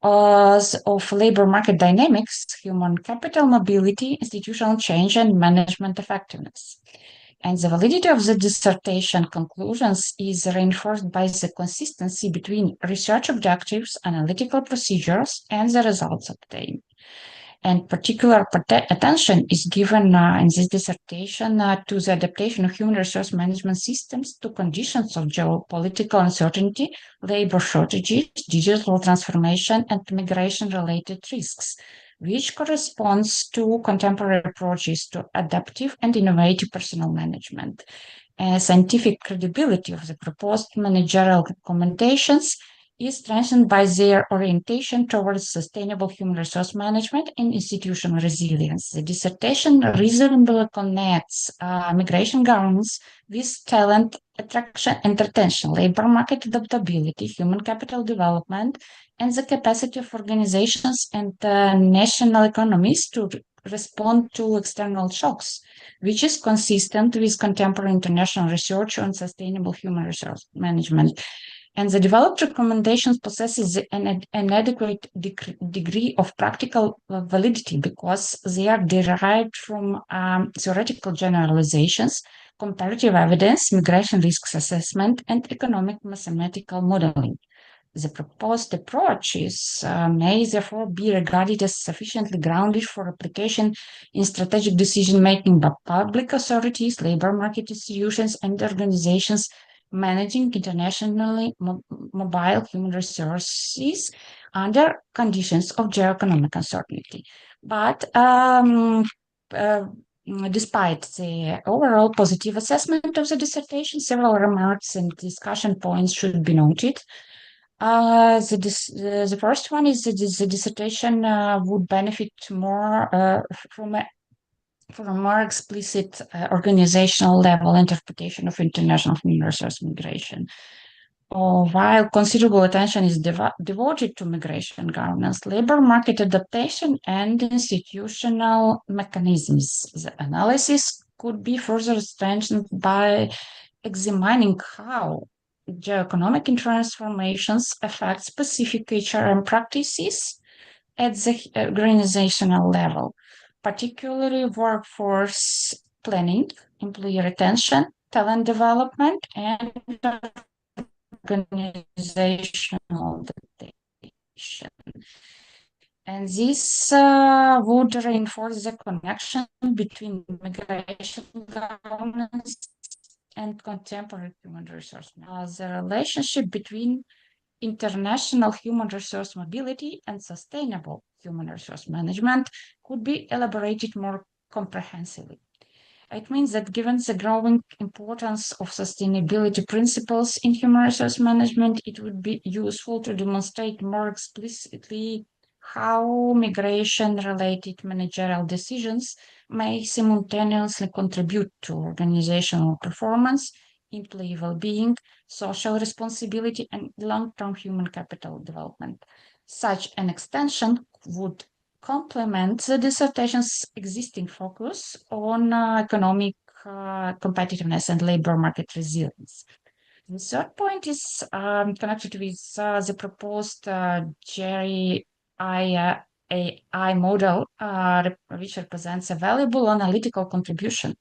S4: of labor market dynamics, human capital mobility, institutional change, and management effectiveness. And the validity of the dissertation conclusions is reinforced by the consistency between research objectives, analytical procedures, and the results obtained. And particular attention is given in this dissertation to the adaptation of human resource management systems to conditions of geopolitical uncertainty, labor shortages, digital transformation, and migration-related risks, which corresponds to contemporary approaches to adaptive and innovative personnel management. Scientific credibility of the proposed managerial recommendations is strengthened by their orientation towards sustainable human resource management and institutional resilience. The dissertation reasonably connects migration governance with talent attraction and retention, labor market adaptability, human capital development, and the capacity of organizations and national economies to respond to external shocks, which is consistent with contemporary international research on sustainable human resource management. And the developed recommendations possesses an adequate degree of practical validity because they are derived from theoretical generalizations, comparative evidence, migration risks assessment, and economic mathematical modeling. The proposed approaches may therefore be regarded as sufficiently grounded for application in strategic decision-making by public authorities, labor market institutions, and organizations managing internationally mobile human resources under conditions of geoeconomic uncertainty. But despite the overall positive assessment of the dissertation, several remarks and discussion points should be noted. The first one is that the dissertation would benefit more from a for a more explicit organizational level interpretation of international human resource migration. While considerable attention is devoted to migration governance, labor market adaptation, and institutional mechanisms, the analysis could be further strengthened by examining how geoeconomic transformations affect specific HR practices at the organizational level, particularly workforce planning, employee retention, talent development, and organizational adaptation. And this would reinforce the connection between migration governance and contemporary human resource management. The relationship between international human resource mobility and sustainable human resource management could be elaborated more comprehensively. It means that given the growing importance of sustainability principles in human resource management, it would be useful to demonstrate more explicitly how migration-related managerial decisions may simultaneously contribute to organizational performance, employee well-being, social responsibility, and long-term human capital development. Such an extension would complement the dissertation's existing focus on economic competitiveness and labor market resilience. The third point is connected with the proposed GERI AI model, which represents a valuable analytical contribution.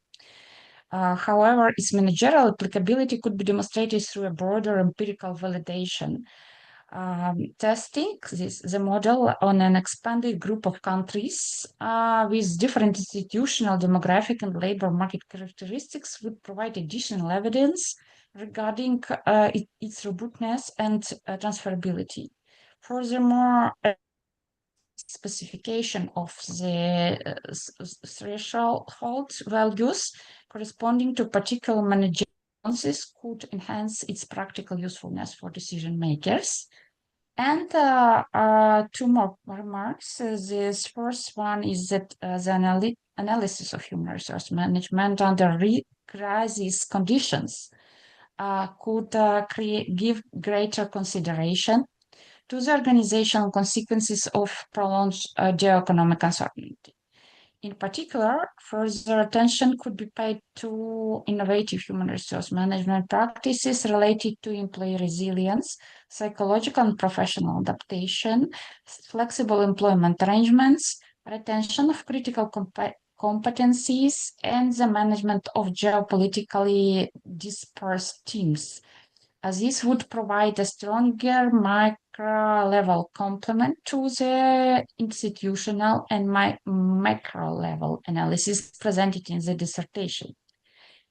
S4: However, its managerial applicability could be demonstrated through a broader empirical validation. Testing the model on an expanded group of countries with different institutional, demographic, and labor market characteristics would provide additional evidence regarding its robustness and transferability. Furthermore, specification of the threshold values corresponding to particular managerial responses could enhance its practical usefulness for decision makers. And two more remarks. This first one is that the analysis of human resource management under crisis conditions could give greater consideration to the organizational consequences of prolonged geoeconomic uncertainty. In particular, further attention could be paid to innovative human resource management practices related to employee resilience, psychological and professional adaptation, flexible employment arrangements, retention of critical competencies, and the management of geopolitically dispersed teams. As this would provide a stronger micro-level complement to the institutional and macro-level analysis presented in the dissertation.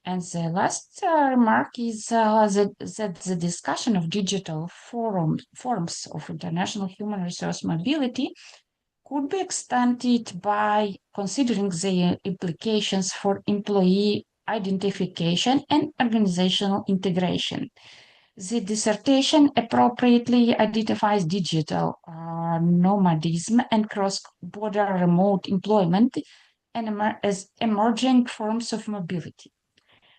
S4: And the last remark is that the discussion of digital forms of international human resource mobility could be extended by considering the implications for employee identification and organizational integration. The dissertation appropriately identifies digital nomadism and cross-border remote employment as emerging forms of mobility.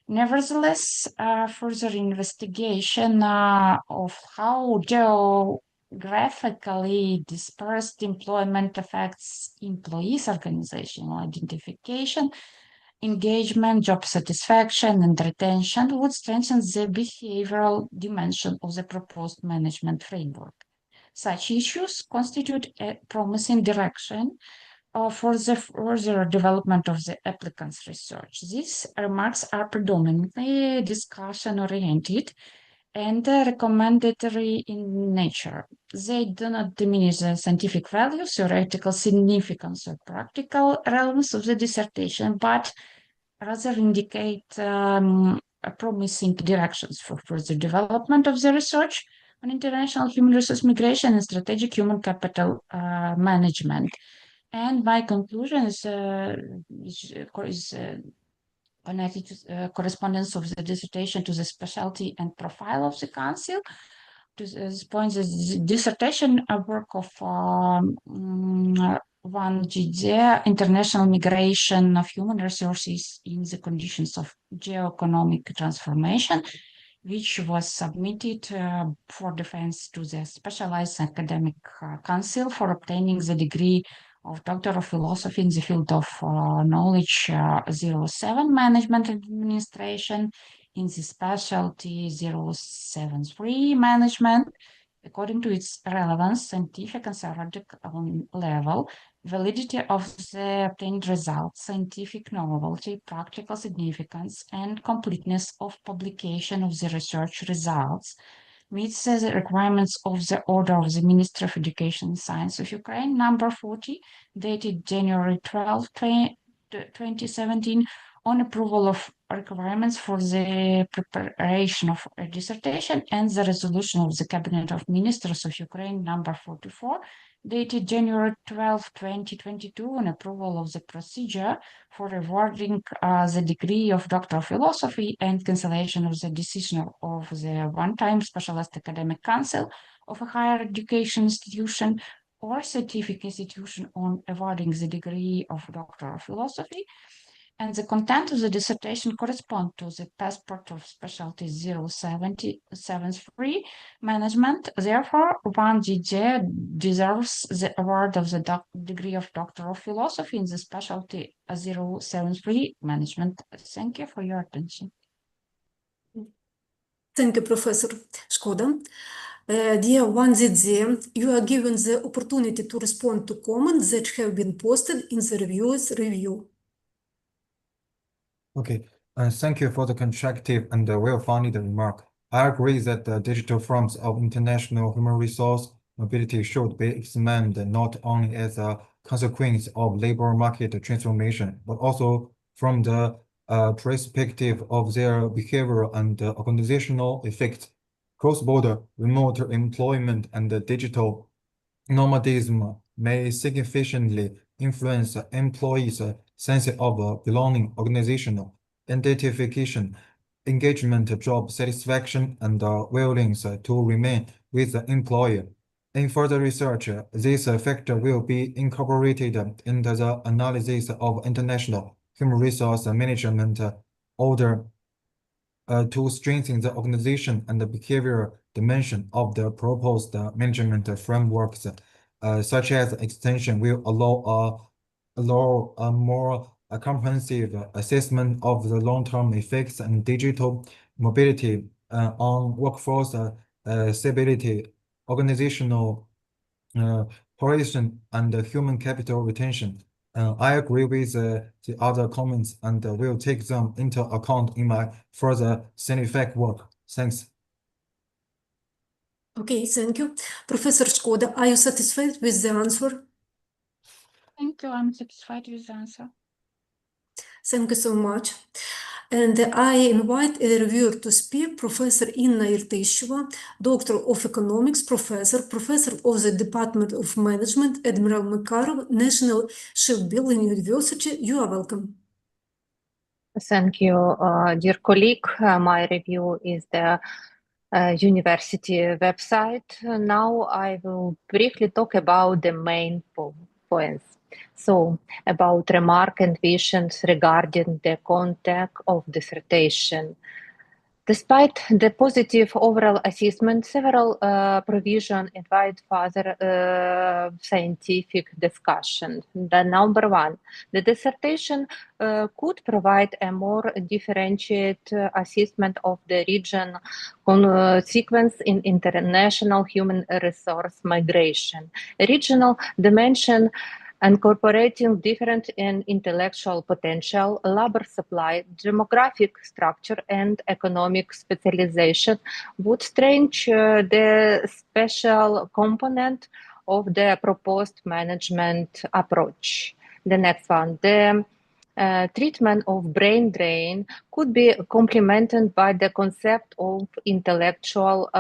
S4: Nevertheless, further investigation of how geographically dispersed employment affects employees' organizational identification, engagement, job satisfaction, and retention would strengthen the behavioral dimension of the proposed management framework. Such issues constitute a promising direction for the further development of the applicant's research. These remarks are predominantly discussion-oriented and recommendatory in nature. They do not diminish the scientific value, theoretical significance, or practical relevance of the dissertation, but rather indicate promising directions for further development of the research on international human resource migration and strategic human capital management. And my conclusion is connected to correspondence of the dissertation to the specialty and profile of the council. To this point, the dissertation work of Ван ЦЗІЦЗЕ, International Migration of Human Resources in the Conditions of Geo-Economic Transformation, which was submitted for defense to the Specialized Academic Council for obtaining the degree of Doctor of Philosophy in the field of knowledge 07 Management Administration in the specialty 073 Management. According to its relevance, scientific and theoretical level, validity of the obtained results, scientific novelty, practical significance, and completeness of publication of the research results meets the requirements of the Order of the Ministry of Education and Science of Ukraine, number 40, dated January 12, 2017, on approval of requirements for the preparation of a dissertation and the resolution of the Cabinet of Ministers of Ukraine number 44, dated January 12, 2022, on approval of the procedure for awarding the degree of Doctor of Philosophy and cancellation of the decision of the one-time Specialized Academic Council of a higher education institution or scientific institution on awarding the degree of Doctor of Philosophy, and the content of the dissertation correspond to the passport of specialty 073 management. Therefore, Ван ЦЗІЦЗЕ deserves the award of the degree of Doctor of Philosophy in the specialty 073 management. Thank you for your attention.
S1: Thank you, Professor Шкода. Dear Ван ЦЗІЦЗЕ, you are given the opportunity to respond to comments that have been posted in the reviewer's review.
S3: Okay, thank you for the constructive and well-founded remark. I agree that the digital forms of international human resource mobility should be expanded not only as a consequence of labor market transformation, but also from the perspective of their behavioral and organizational effects. Cross-border remote employment and digital nomadism may significantly influence employees' sense of belonging, organizational identification, engagement, job satisfaction, and willingness to remain with the employer. In further research, this factor will be incorporated into the analysis of international human resource management order to strengthen the organization and the behavioral dimension of the proposed management frameworks, such as extension will allow a more comprehensive assessment of the long-term effects and digital mobility on workforce stability, organizational cohesion, and human capital retention. I agree with the other comments and will take them into account in my further scientific work. Thanks.
S1: Okay, thank you. Professor Шкода, are you satisfied with the answer?
S4: Thank you. I'm satisfied with the answer.
S1: Thank you so much. And I invite a reviewer to speak, Professor Inna Irtisheva, Doctor of Economics, Professor of the Department of Management, Admiral Makarov, National Shipbuilding University. You are welcome.
S5: Thank you, dear colleague. My review is the university website. Now I will briefly talk about the main points. So, about remark and visions regarding the content of dissertation. Despite the positive overall assessment, several provisions invite further scientific discussion. The number one, the dissertation could provide a more differentiated assessment of the region consequence in international human resource migration. Regional dimension incorporating different and intellectual potential, labor supply, demographic structure, and economic specialization would strengthen the special component of the proposed management approach. The next one, the Treatment of brain drain could be complemented by the concept of intellectual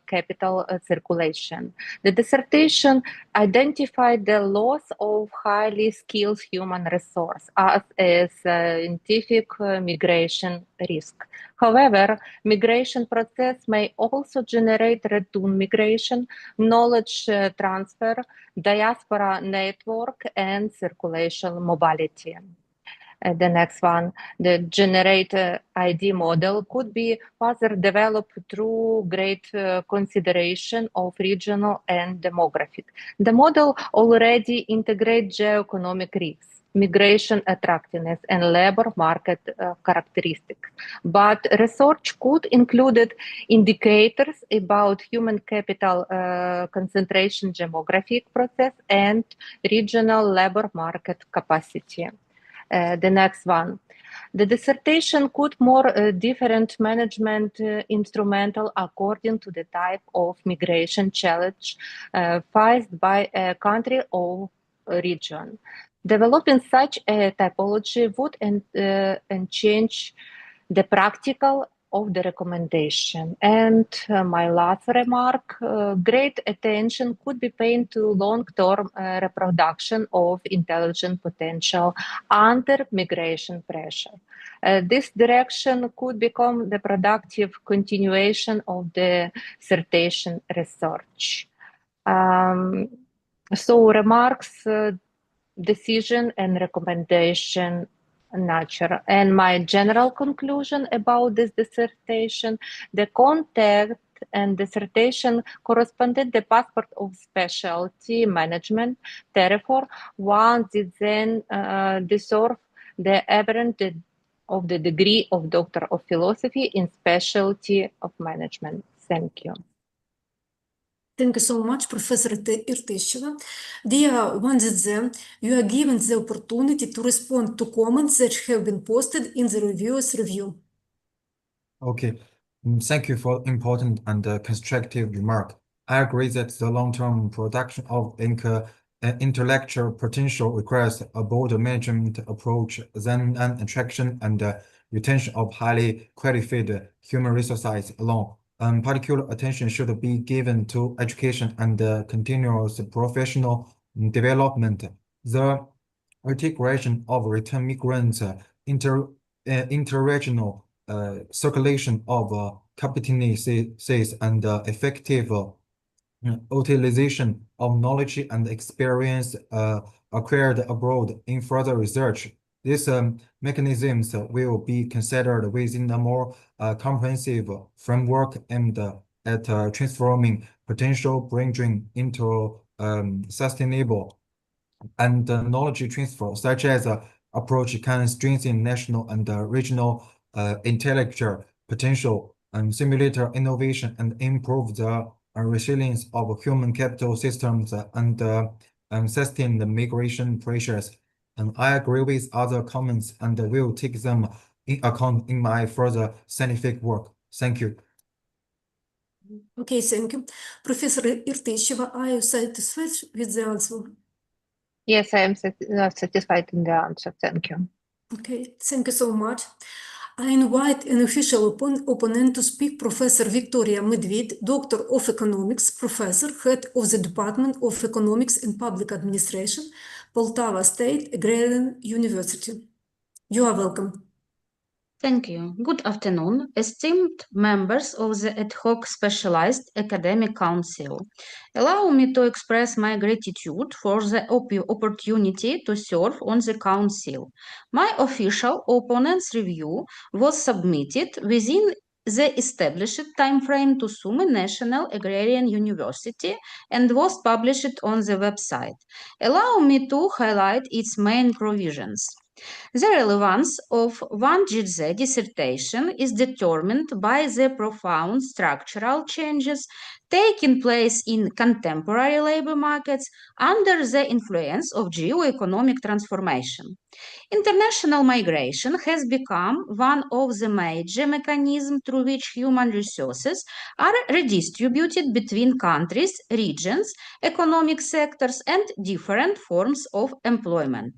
S5: capital circulation. The dissertation identified the loss of highly skilled human resource as a scientific migration risk. However, migration process may also generate return migration, knowledge transfer, diaspora network, and circulation mobility. The next one, the generate ID model could be further developed through great consideration of regional and demographic. The model already integrates geoeconomic risks, migration attractiveness, and labor market characteristics. But research could include indicators about human capital concentration demographic process and regional labor market capacity. The next one. The dissertation could more different management instrumental according to the type of migration challenge faced by a country or region. Developing such a typology would change the practical of the recommendation. And my last remark, great attention could be paid to long-term reproduction of intelligent potential under migration pressure. This direction could become the productive continuation of the dissertation research. So remarks, decision and recommendation nature. And my general conclusion about this dissertation, the content and dissertation corresponded the passport of specialty management. Therefore, Van ЦЗІЦЗЕ deserve the equivalent of the degree of Doctor of Philosophy in Specialty of Management. Thank you.
S1: Thank you so much, Professor Irtisheva. Dear Ван ЦЗІЦЗЕ, you are given the opportunity to respond to comments that have been posted in the reviewer's review.
S3: Okay, thank you for important and constructive remark. I agree that the long-term production of intellectual potential requires a bolder management approach than an attraction and retention of highly qualified human resources alone. Particular attention should be given to education and continuous professional development. The integration of return migrants, interregional circulation of competencies and effective utilization of knowledge and experience acquired abroad in further research. These mechanisms will be considered within a more comprehensive framework aimed at transforming potential brain drain into sustainable and knowledge transfer, such as approach can strengthen national and regional intellectual potential and stimulate innovation and improve the resilience of human capital systems and sustain the migration pressures. And I agree with other comments and will take them in account in my further scientific work. Thank you.
S1: Okay, thank you. Professor Irtisheva, are you satisfied with the answer?
S5: Yes, I am satisfied in the answer. Thank you.
S1: Okay, thank you so much. I invite an official opponent to speak, Professor Victoria Medved, Doctor of Economics, Professor, Head of the Department of Economics and Public Administration, Poltava State Agrarian University. You are welcome.
S4: Thank you. Good afternoon, esteemed members of the Ad Hoc Specialized Academic Council. Allow me to express my gratitude for the opportunity to serve on the Council. My official opponent's review was submitted within the established timeframe to Sumy National Agrarian University and was published on the website. Allow me to highlight its main provisions. The relevance of Ван ЦЗІЦЗЕ dissertation is determined by the profound structural changes taking place in contemporary labor markets under the influence of geo-economic transformation. International migration has become one of the major mechanisms through which human resources are redistributed between countries, regions, economic sectors, and different forms of employment.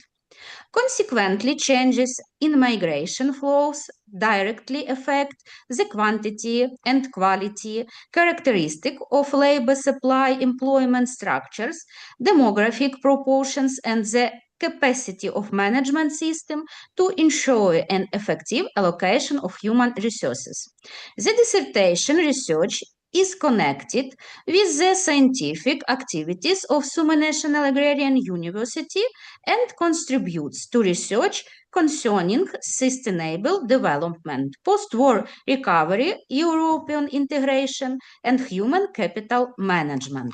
S4: Consequently, changes in migration flows directly affect the quantity and quality characteristic of labor supply employment structures, demographic proportions, and the capacity of management system to ensure an effective allocation of human resources. The dissertation research is connected with the scientific activities of Sumy National Agrarian University and contributes to research concerning sustainable development, post-war recovery, European integration, and human capital management.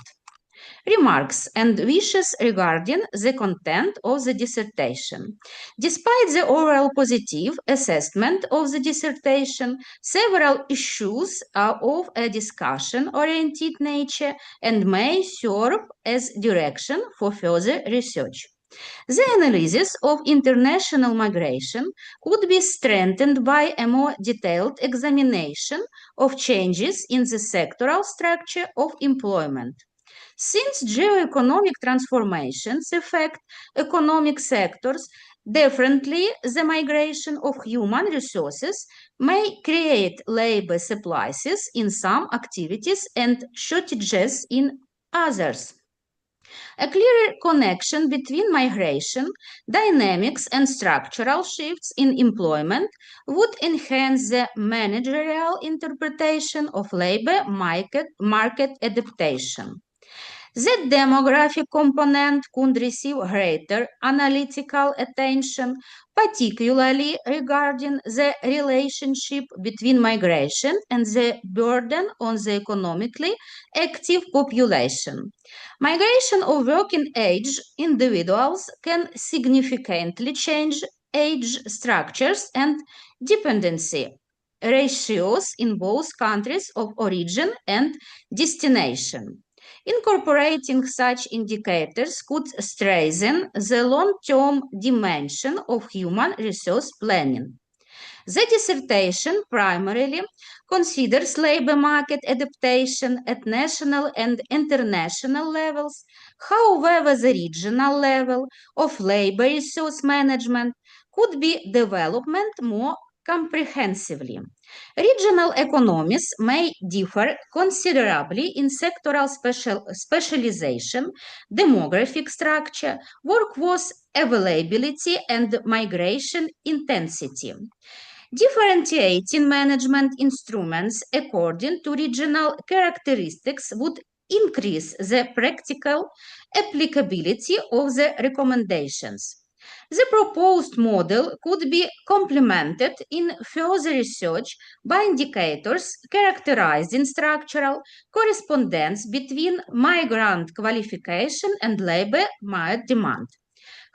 S4: Remarks and wishes regarding the content of the dissertation. Despite the overall positive assessment of the dissertation, several issues are of a discussion-oriented nature and may serve as direction for further research. The analysis of international migration could be strengthened by a more detailed examination of changes in the sectoral structure of employment. Since geoeconomic transformations affect economic sectors differently, the migration of human resources may create labor surpluses in some activities and shortages in others. A clearer connection between migration, dynamics, and structural shifts in employment would enhance the managerial interpretation of labor market adaptation. The demographic component could receive greater analytical attention, particularly regarding the relationship between migration and the burden on the economically active population. Migration of working age individuals can significantly change age structures and dependency ratios in both countries of origin and destination. Incorporating such indicators could strengthen the long-term dimension of human resource planning. The dissertation primarily considers labor market adaptation at national and international levels. However, the regional level of labor resource management could be developed more comprehensively. Regional economies may differ considerably in sectoral specialization, demographic structure, workforce availability, and migration intensity. Differentiating management instruments according to regional characteristics would increase the practical applicability of the recommendations. The proposed model could be complemented in further research by indicators characterizing structural correspondence between migrant qualification and labor market demand.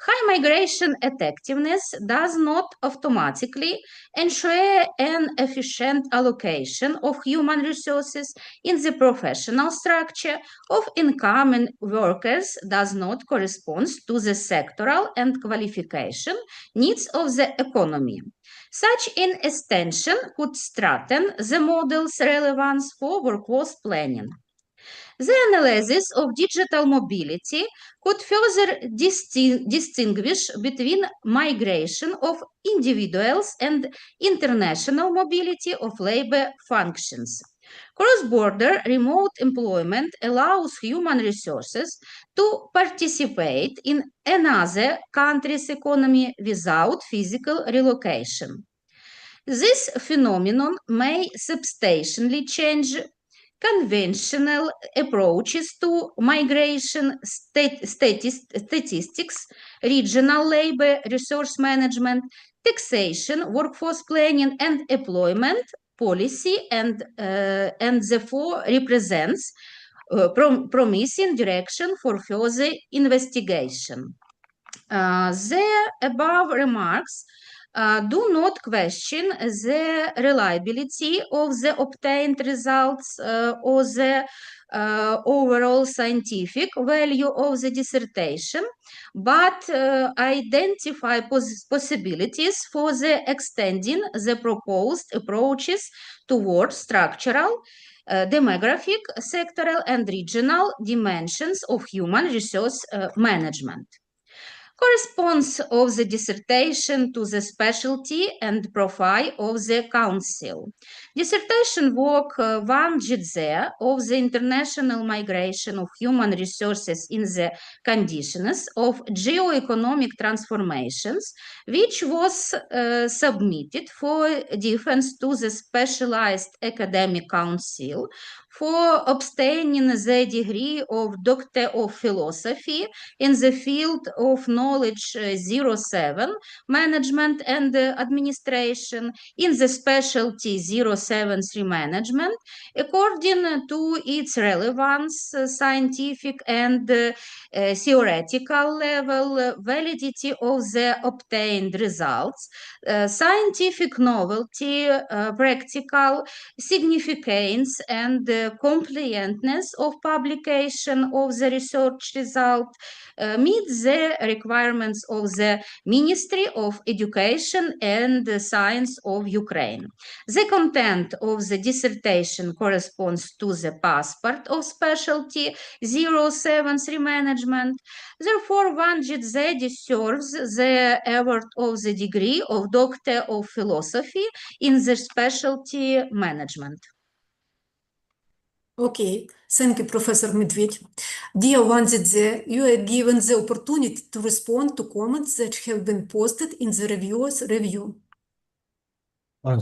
S4: High migration effectiveness does not automatically ensure an efficient allocation of human resources in the professional structure of incoming workers does not correspond to the sectoral and qualification needs of the economy. Such an extension could strengthen the model's relevance for workforce planning. The analysis of digital mobility could further distinguish between migration of individuals and international mobility of labor functions. Cross-border remote employment allows human resources to participate in another country's economy without physical relocation. This phenomenon may substantially change conventional approaches to migration statistics, regional labor resource management, taxation, workforce planning, and employment policy, and therefore represents promising direction for further investigation. The above remarks do not question the reliability of the obtained results or the overall scientific value of the dissertation, but identify possibilities for the extending the proposed approaches toward structural, demographic, sectoral, and regional dimensions of human resource management. Corresponds of the dissertation to the specialty and profile of the council. Dissertation work Ван ЦЗІЦЗЕ of the international migration of human resources in the conditions of geo-economic transformations, which was submitted for defense to the specialized academic council for obtaining the degree of Doctor of Philosophy in the field of knowledge 07, management and administration, in the specialty 073 management, according to its relevance, scientific and theoretical level, validity of the obtained results, scientific novelty, practical significance and completeness of publication of the research result, meet the requirements of the Ministry of Education and Science of Ukraine. The content of the dissertation corresponds to the passport of specialty 073 management. Therefore, Ван ЦЗІЦЗЕ deserves the award of the degree of Doctor of Philosophy in the specialty management.
S1: Okay, thank you, Professor Медведь. Dear Ван ЦЗІЦЗЕ, you are given the opportunity to respond to comments that have been posted in the reviewer's review.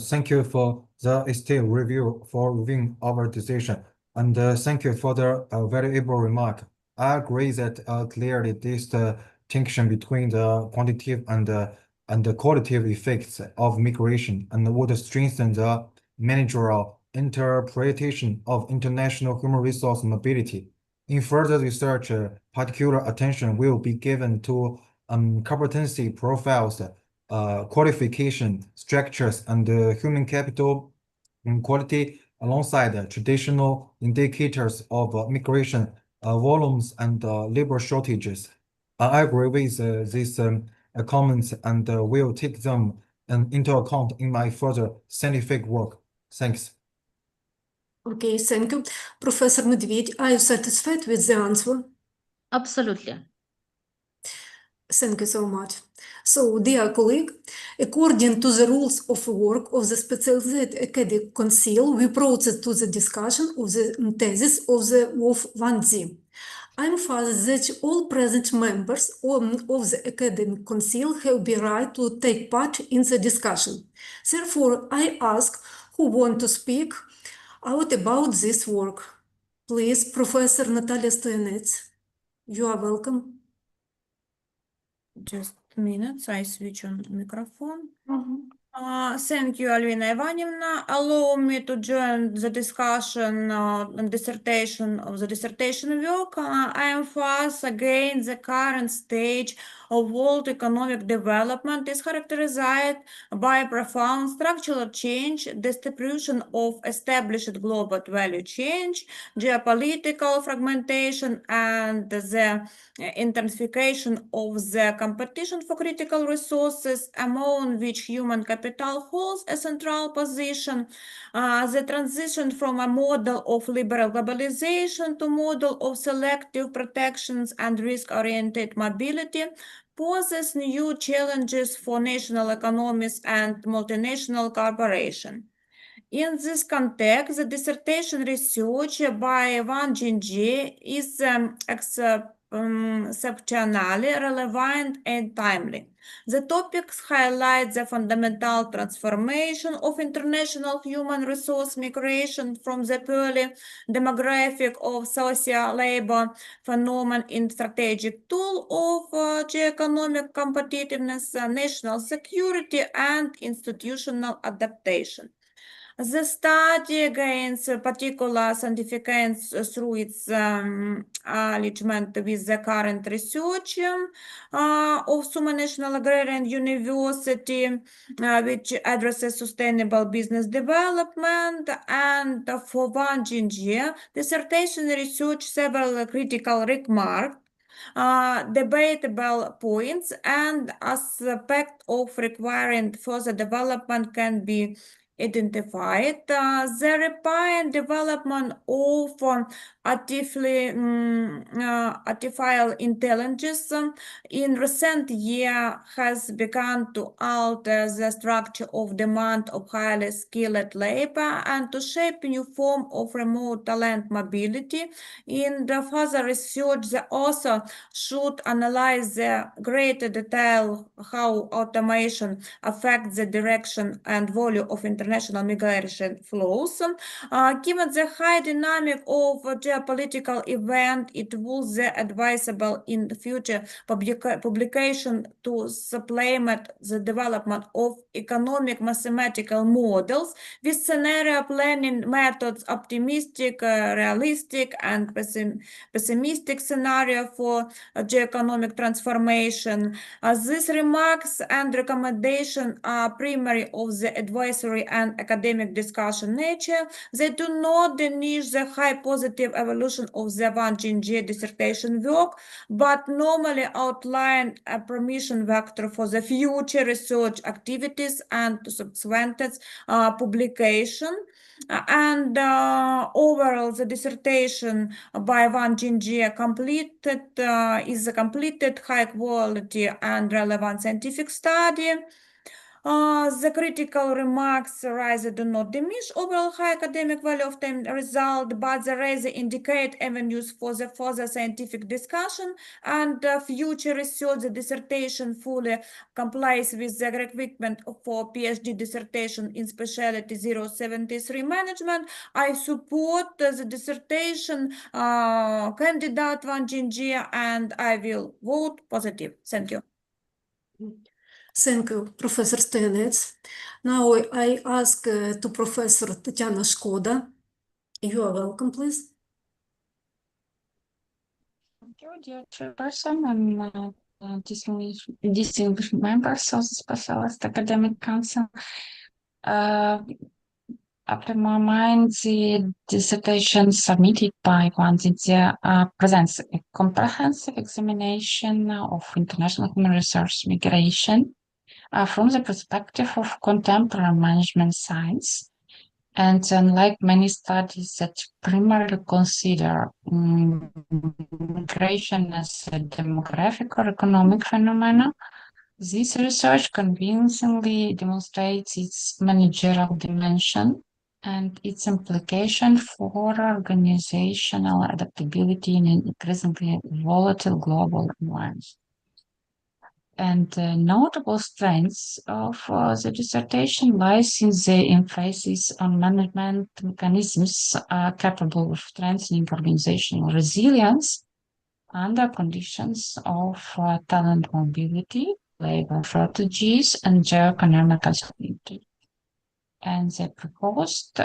S3: Thank you for the esteemed review for reviewing our decision, and thank you for the very able remark. I agree that clearly this distinction between the quantitative and the qualitative effects of migration and would strengthen the managerial interpretation of international human resource mobility. In further research, particular attention will be given to competency profiles, qualification structures, and human capital quality alongside traditional indicators of migration volumes and labor shortages. I agree with these comments and will take them into account in my further scientific work. Thanks.
S1: Okay, thank you. Professor Медведь, are you satisfied with the answer?
S4: Absolutely.
S1: Thank you so much. So, dear colleague, according to the rules of work of the Specialized Academic Council, we proceed to the discussion of the thesis of Ван ЦЗІЦЗЕ. I emphasize that all present members of the Academic Council have the right to take part in the discussion. Therefore, I ask who want to speak out about this work. Please, Professor Natalia Stoyanets, you are welcome.
S2: Just minutes, I switch on microphone. Thank you, Alvina Ivanivna. Allow me to join the discussion on dissertation of the dissertation work. I emphasize again the current stage of world economic development is characterized by profound structural change, distribution of established global value change, geopolitical fragmentation, and the intensification of the competition for critical resources, among which human capital holds a central position. The transition from a model of liberal globalization to model of selective protections and risk-oriented mobility poses new challenges for national economies and multinational cooperation. In this context, the dissertation research by Ван ЦЗІЦЗЕ is exceptionally relevant and timely. The topics highlight the fundamental transformation of international human resource migration from the purely demographic of social labor phenomenon in strategic tool of geoeconomic competitiveness, national security, and institutional adaptation. The study gains particular significance through its alignment with the current research of Summa National Agrarian University, which addresses sustainable business development. And for Ван ЦЗІЦЗЕ, dissertation research several critical remarks, debatable points, and aspects of requiring further development can be identified. The rapid development of artificial intelligence in recent years has begun to alter the structure of demand of highly skilled labor and to shape new form of remote talent mobility. In the further research, the author should analyze the greater detail how automation affects the direction and volume of international migration flows. Given the high dynamic of geopolitical event, it was advisable in the future publication to supplement the development of economic mathematical models with scenario planning methods, optimistic, realistic, and pessimistic scenario for geoeconomic transformation. These remarks and recommendations are primary of the advisory and academic discussion nature. They do not diminish the high positive evolution of the Wang ЦЗІЦЗЕ dissertation work, but normally outline a permission vector for the future research activities and subsequent publication. And overall, the dissertation by Wang ЦЗІЦЗЕ is a completed high quality and relevant scientific study. The critical remarks rather do not diminish overall high academic value of the result, but they rather indicate avenues for the further scientific discussion and future research. The dissertation fully complies with the requirement for PhD dissertation in specialty 073 management. I support the dissertation candidate Wang ЦЗІЦЗЕ and I will vote positive. Thank you.
S1: Thank you, Professor Stoyanets. Now I ask to Professor Tatiana Shkoda. You are welcome, please.
S4: Thank you, dear chairperson and distinguished members of the Specialist Academic Council. After my mind, the dissertation submitted by Wang ЦЗІЦЗЕ presents a comprehensive examination of international human resource migration from the perspective of contemporary management science. And unlike many studies that primarily consider migration as a demographic or economic phenomenon, this research convincingly demonstrates its managerial dimension and its implication for organizational adaptability in an increasingly volatile global environment. And the notable strengths of the dissertation lies in the emphasis on management mechanisms capable of strengthening organizational resilience under conditions of talent mobility, labor shortages, and geoeconomic uncertainty. And the proposed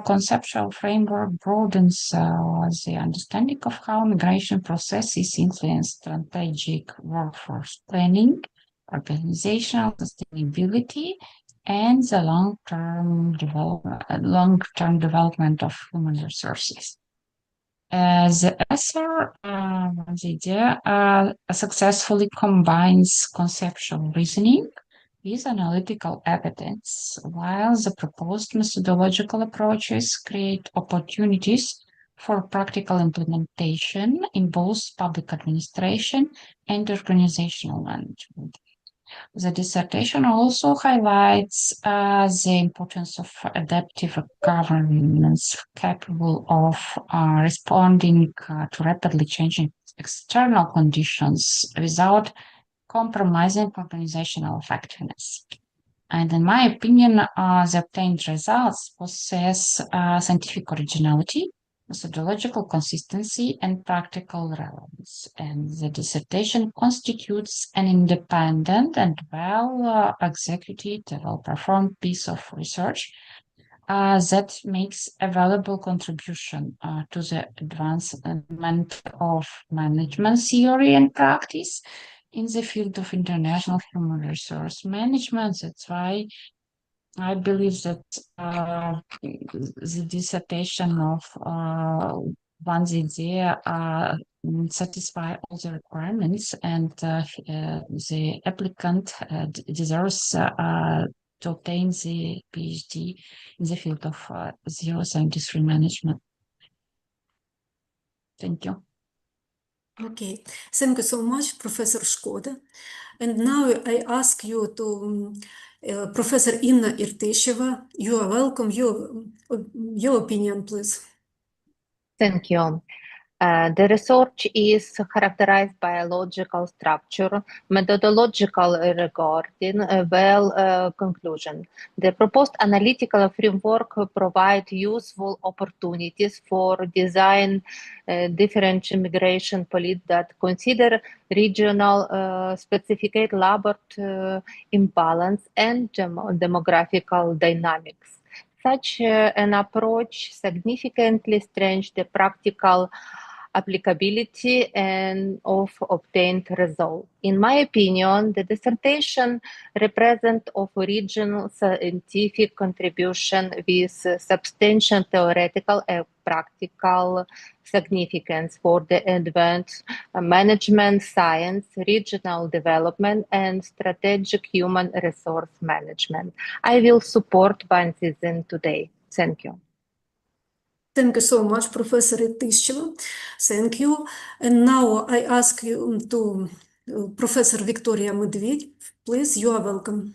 S4: conceptual framework broadens the understanding of how migration processes influence strategic workforce planning, organizational sustainability, and the long-term development of human resources. The author, Wang ЦЗІЦЗЕ, successfully combines conceptual reasoning with analytical evidence, while the proposed methodological approaches create opportunities for practical implementation in both public administration and organizational management. The dissertation also highlights the importance of adaptive governance capable of responding to rapidly changing external conditions without compromising organizational effectiveness. And in my opinion, the obtained results possess scientific originality, methodological consistency, and practical relevance. And the dissertation constitutes an independent and well-executed, well-performed piece of research that makes a valuable contribution to the advancement of management theory and practice in the field of international human resource management. That's why I believe that the dissertation of Wang ЦЗІЦЗЕ satisfy all the requirements, and the applicant deserves to obtain the PhD in the field of zero-sum management. Thank you.
S1: Okay, thank you so much, Professor Шкода. And now I ask you to Professor Inna Irtisheva. You are welcome. Your opinion, please.
S5: Thank you. The research is characterized by a logical structure, methodological regarding conclusion. The proposed analytical framework provides useful opportunities for design different immigration policies that consider regional specific labor imbalance and demographical dynamics. Such an approach significantly strengthens the practical applicability and of obtained results. In my opinion, the dissertation represents of original scientific contribution with substantial theoretical and practical significance for the advanced management science, regional development, and strategic human resource management. I will support Van ЦЗІЦЗЕ today. Thank you.
S1: Thank you so much, Professor Irtisheva. Thank you. And now I ask you to Professor Victoria Medved. Please, you are welcome.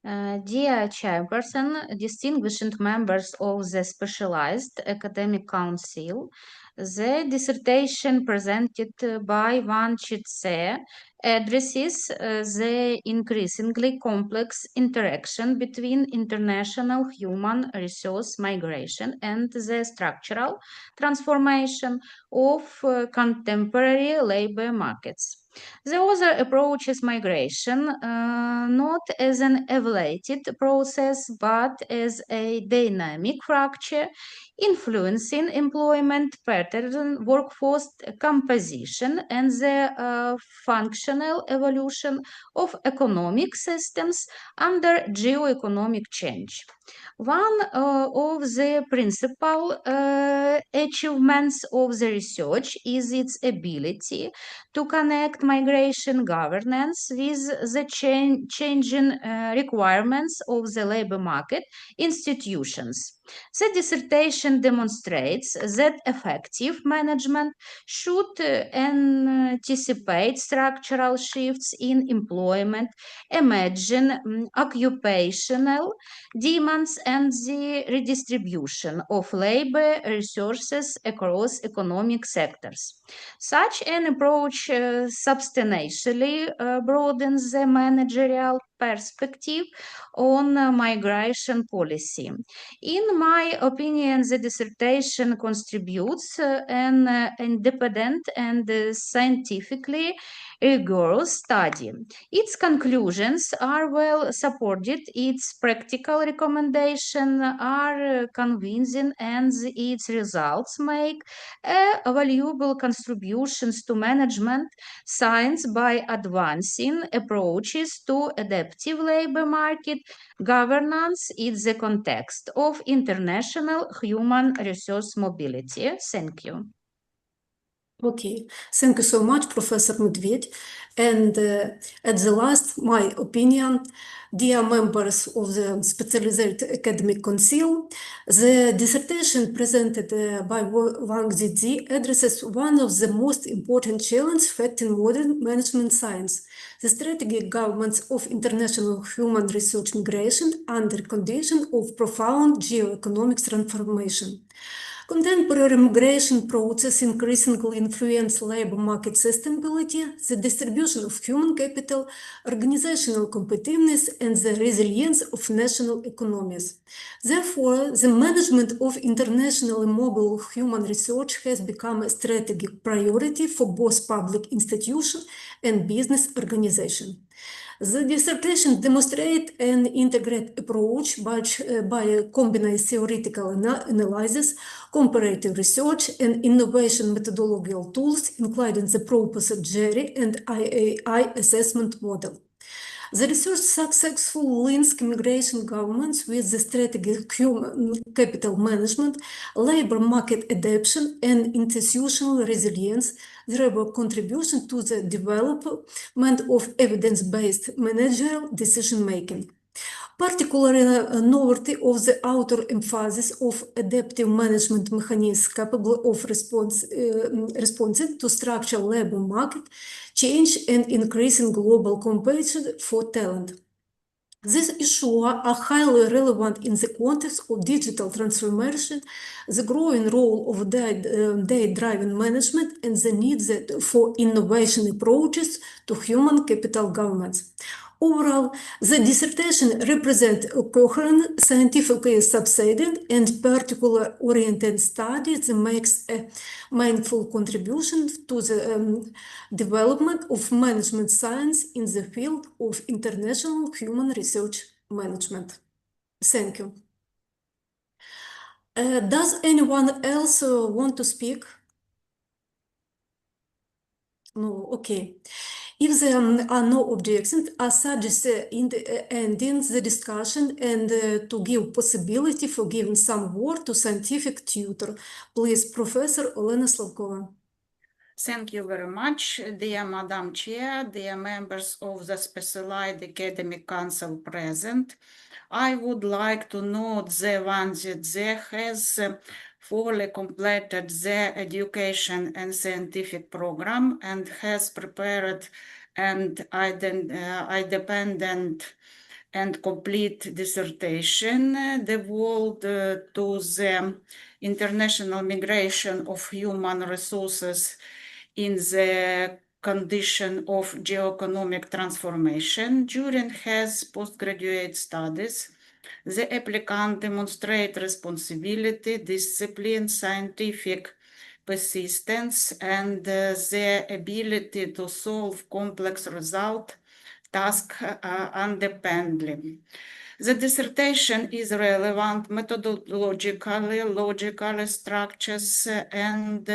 S6: Dear Chairperson, distinguished members of the Specialized Academic Council, the dissertation presented by Ван ЦЗІЦЗЕ addresses the increasingly complex interaction between international human resource migration and the structural transformation of contemporary labor markets. The author approaches migration not as an evaluated process, but as a dynamic fracture influencing employment pattern, workforce composition, and the functional evolution of economic systems under geoeconomic change. One of the principal achievements of the research is its ability to connect migration governance with the changing requirements of the labor market institutions. The dissertation demonstrates that effective management should anticipate structural shifts in employment, imagine occupational demands, and the redistribution of labor resources across economic sectors. Such an approach substantially broadens the managerial perspective on migration policy. In my opinion, the dissertation contributes an independent and scientifically rigorous study. Its conclusions are well supported, its practical recommendations are convincing, and its results make valuable contributions to management science by advancing approaches to adaptive labor market governance in the context of international human resource mobility. Thank you.
S1: Okay, thank you so much, Professor Medved. And at the last, my opinion, dear members of the Specialized Academic Council, the dissertation presented by Ван ЦЗІЦЗЕ addresses one of the most important challenges affecting modern management science, the strategic governance of international human resource migration under conditions of profound geoeconomic transformation. Contemporary migration process increasingly influence labor market sustainability, the distribution of human capital, organizational competitiveness, and the resilience of national economies. Therefore, the management of internationally mobile human resource has become a strategic priority for both public institutions and business organizations. The dissertation demonstrates an integrated approach by combining theoretical analysis, comparative research, and innovation methodological tools, including the proposed JERI and IAI assessment model. The research successfully links migration governance with the strategic human capital management, labor market adaptation, and institutional resilience, thereby contribution to the development of evidence-based managerial decision-making. Particularly noteworthy of the author emphasis of adaptive management mechanisms capable of responding to structural labor market change and increasing global competition for talent. These issues are highly relevant in the context of digital transformation, the growing role of data-driven management, and the need for innovation approaches to human capital governance. Overall, the dissertation represents a coherent, scientifically subsided, and particular-oriented study that makes a mindful contribution to the development of management science in the field of international human research management. Thank you. Does anyone else want to speak? No, okay. If there are no objections, I suggest ending the discussion and to give possibility for giving some word to scientific tutor. Please, Professor Olena Slavkova.
S4: Thank you very much, dear Madam Chair, dear members of the Specialized Academic Council present. I would like to note that Van ЦЗІЦЗЕ has fully completed the education and scientific program and has prepared an independent and complete dissertation devoted to the international migration of human resources in the condition of geoeconomic transformation. During his postgraduate studies, the applicant demonstrated responsibility, discipline, scientific persistence, and the ability to solve complex tasks independently. The dissertation is relevant methodologically, logically, structures, and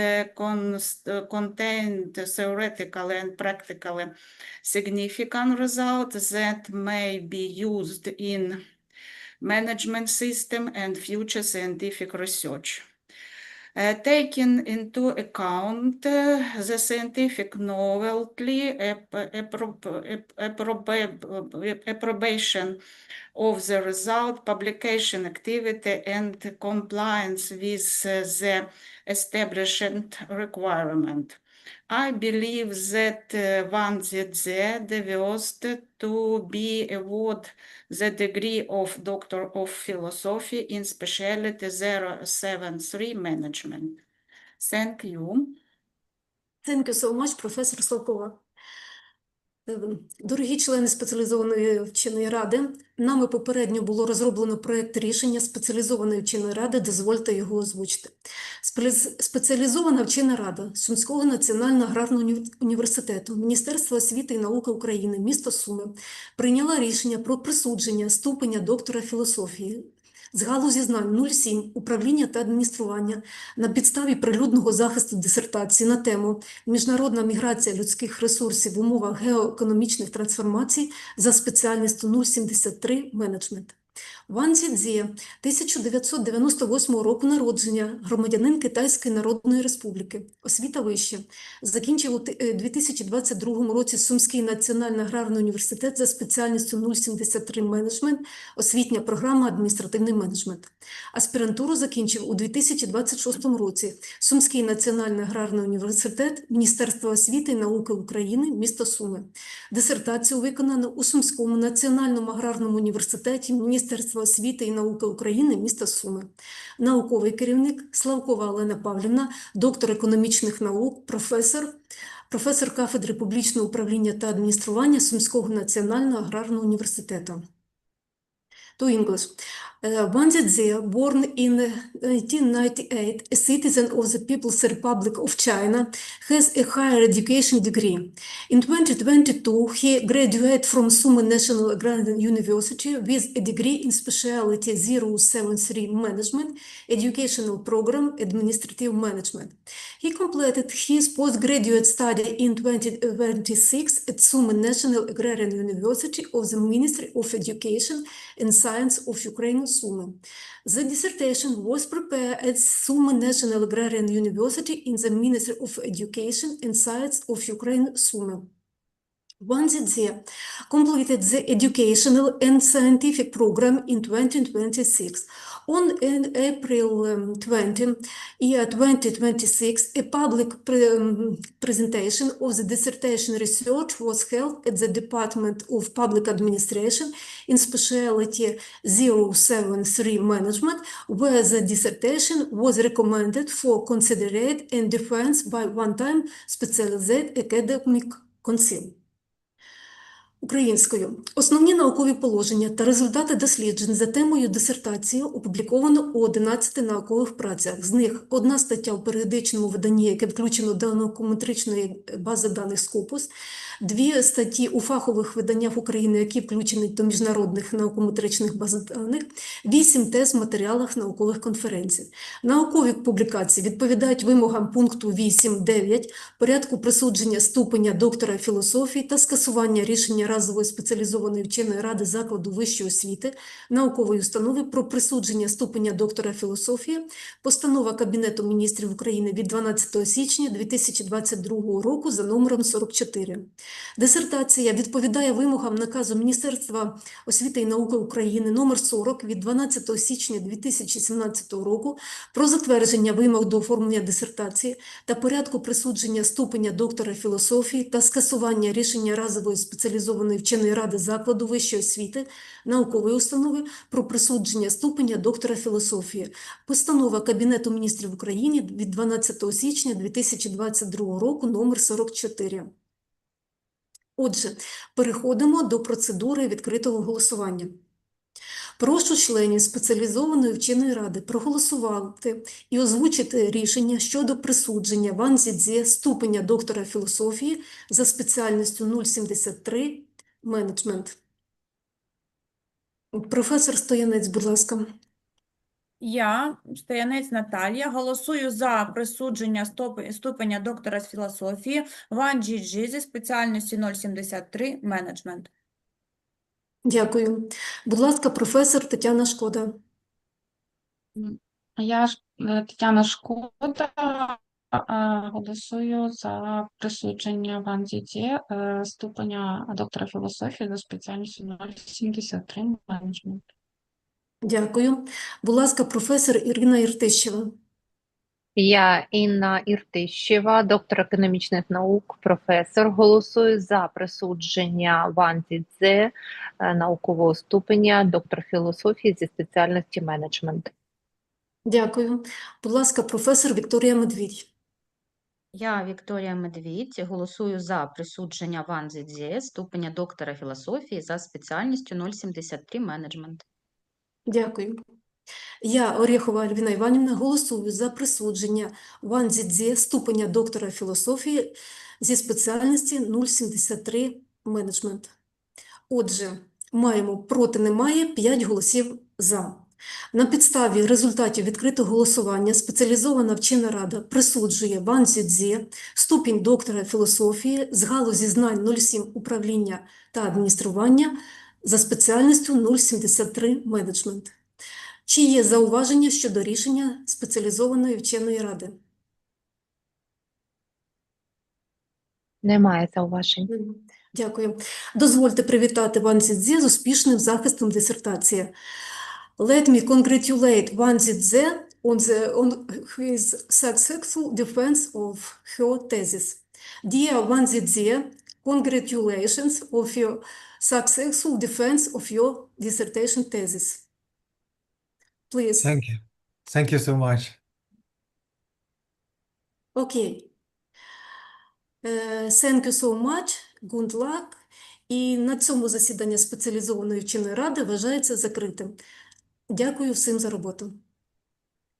S4: contained theoretical and practically significant results that may be used in management system and future scientific research. Taking into account the scientific novelty, approbation of the result, publication activity, and compliance with the established requirement. I believe that Van ЦЗІЦЗЕ deserves to be awarded the degree of Doctor of Philosophy in Specialty 073 Management. Thank you.
S1: Thank you so much, Professor Сладкова. Дорогі члени спеціалізованої вченої ради, нами попередньо було розроблено проєкт рішення спеціалізованої вченої ради, дозвольте його озвучити. Спеціалізована вчена рада Сумського національного аграрного університету, Міністерства освіти і науки України, місто Суми, прийняла рішення про присудження ступеня доктора філософії з галузі знань 07 управління та адміністрування на підставі прилюдного захисту дисертації на тему «Міжнародна міграція людських ресурсів в умовах геоекономічних трансформацій» за спеціальністю 073 «Менеджмент». Ван ЦЗІЦЗЕ 1998 року народження, громадянин Китайської Народної Республіки, освіта вища. Закінчив у 2022 році Сумський національний аграрний університет за спеціальністю 073 «Менеджмент», освітня програма «Адміністративний менеджмент». Аспірантуру закінчив у 2026 році Сумський національний аграрний університет, Міністерство освіти і науки України, місто Суми. Дисертацію виконано у Сумському національному аграрному університеті, Міністерства освіти і науки України, міста Суми. Науковий керівник Славкова Олена Павлівна, доктор економічних наук, професор кафедри публічного управління та адміністрування Сумського національного аграрного університету. To English. Ван ЦЗІЦЗЕ, born in 1998, a citizen of the People's Republic of China, has a higher education degree. In 2022, he graduated from Sumy National Agrarian University with a degree in specialty 073 Management, Educational Program, Administrative Management. He completed his postgraduate study in 2026 at Sumy National Agrarian University of the Ministry of Education and Science of Ukraine, Sumy. The dissertation was prepared at Sumy National Agrarian University in the Ministry of Education and Science of Ukraine, Sumy. Ван ЦЗІЦЗЕ completed the educational and scientific program in 2026. On April 20, year 2026, a public presentation of the dissertation research was held at the Department of Public Administration in specialty 073 Management, where the dissertation was recommended for consideration and defense by one-time specialized academic council. Українською. Основні наукові положення та результати досліджень за темою дисертації опубліковано у 11 наукових працях. З них одна стаття у періодичному виданні, яке включено до наукометричної бази даних Scopus, дві статті у фахових виданнях України, які включені до міжнародних наукометричних баз даних, 8 тез в матеріалах наукових конференцій. Наукові публікації відповідають вимогам пункту 8.9 порядку присудження ступеня доктора філософії та скасування рішення разової спеціалізованої вченої ради закладу вищої освіти, наукової установи про присудження ступеня доктора філософії, постанова Кабінету міністрів України від 12 січня 2022 року за номером 44. Дисертація відповідає вимогам наказу Міністерства освіти і науки України номер 40 від 12 січня 2017 року про затвердження вимог до оформлення дисертації та порядку присудження ступеня доктора філософії та скасування рішення разової спеціалізованої вченої ради закладу вищої освіти, наукової установи про присудження ступеня доктора філософії. Постанова Кабінету міністрів України від 12 січня 2022 року номер 44. Отже, переходимо до процедури відкритого голосування. Прошу членів спеціалізованої вченої ради проголосувати і озвучити рішення щодо присудження Ван ЦЗІЦЗЕ ступеня доктора філософії за спеціальністю 073 менеджмент. Професор Стоянець, будь ласка.
S2: Я, Стоянець Наталія, голосую за присудження ступеня доктора з філософії Ван ЦЗІЦЗЕ зі спеціальності 073 менеджмент.
S1: Дякую. Будь ласка, професор Тетяна Шкода.
S4: Я ж Тетяна Шкода, голосую за присудження Ван ЦЗІЦЗЕ ступеня доктора філософії за спеціальністю 073 менеджмент.
S1: Дякую. Будь ласка, професор Ірина Іртищева.
S5: Я, Інна Іртищева, доктор економічних наук, професор, голосую за присудження Ван ЦЗІЦЗЕ наукового ступеня доктор філософії зі спеціальності менеджмент.
S1: Дякую. Будь ласка, професор Вікторія Медвідь.
S6: Я, Вікторія Медвідь, голосую за присудження Ван ЦЗІЦЗЕ ступеня доктора філософії за спеціальністю 073 менеджмент.
S1: Дякую. Я, Орєхова Альвіна Іванівна, голосую за присудження Ван ЦЗІЦЗЕ ступеня доктора філософії зі спеціальності 073 менеджмент. Отже, маємо проти немає, 5 голосів за. На підставі результатів відкритого голосування спеціалізована вчена рада присуджує Ван ЦЗІЦЗЕ ступінь доктора філософії з галузі знань 07 управління та адміністрування за спеціальністю 073 менеджмент. Чи є зауваження щодо рішення спеціалізованої вченої ради?
S5: Немає зауважень.
S1: Дякую. Дозвольте привітати Ван ЦЗІЦЗЕ з успішним захистом дисертації. Let me congratulate Ван ЦЗІЦЗЕ on his successful defense of her thesis. Dear Ван ЦЗІЦЗЕ, congratulations of your successful defense of your dissertation thesis. Please.
S3: Thank you. Thank you so much.
S1: Окей. Thank you so much. Good luck. І на цьому засідання спеціалізованої вченої ради вважається закритим. Дякую всім за роботу.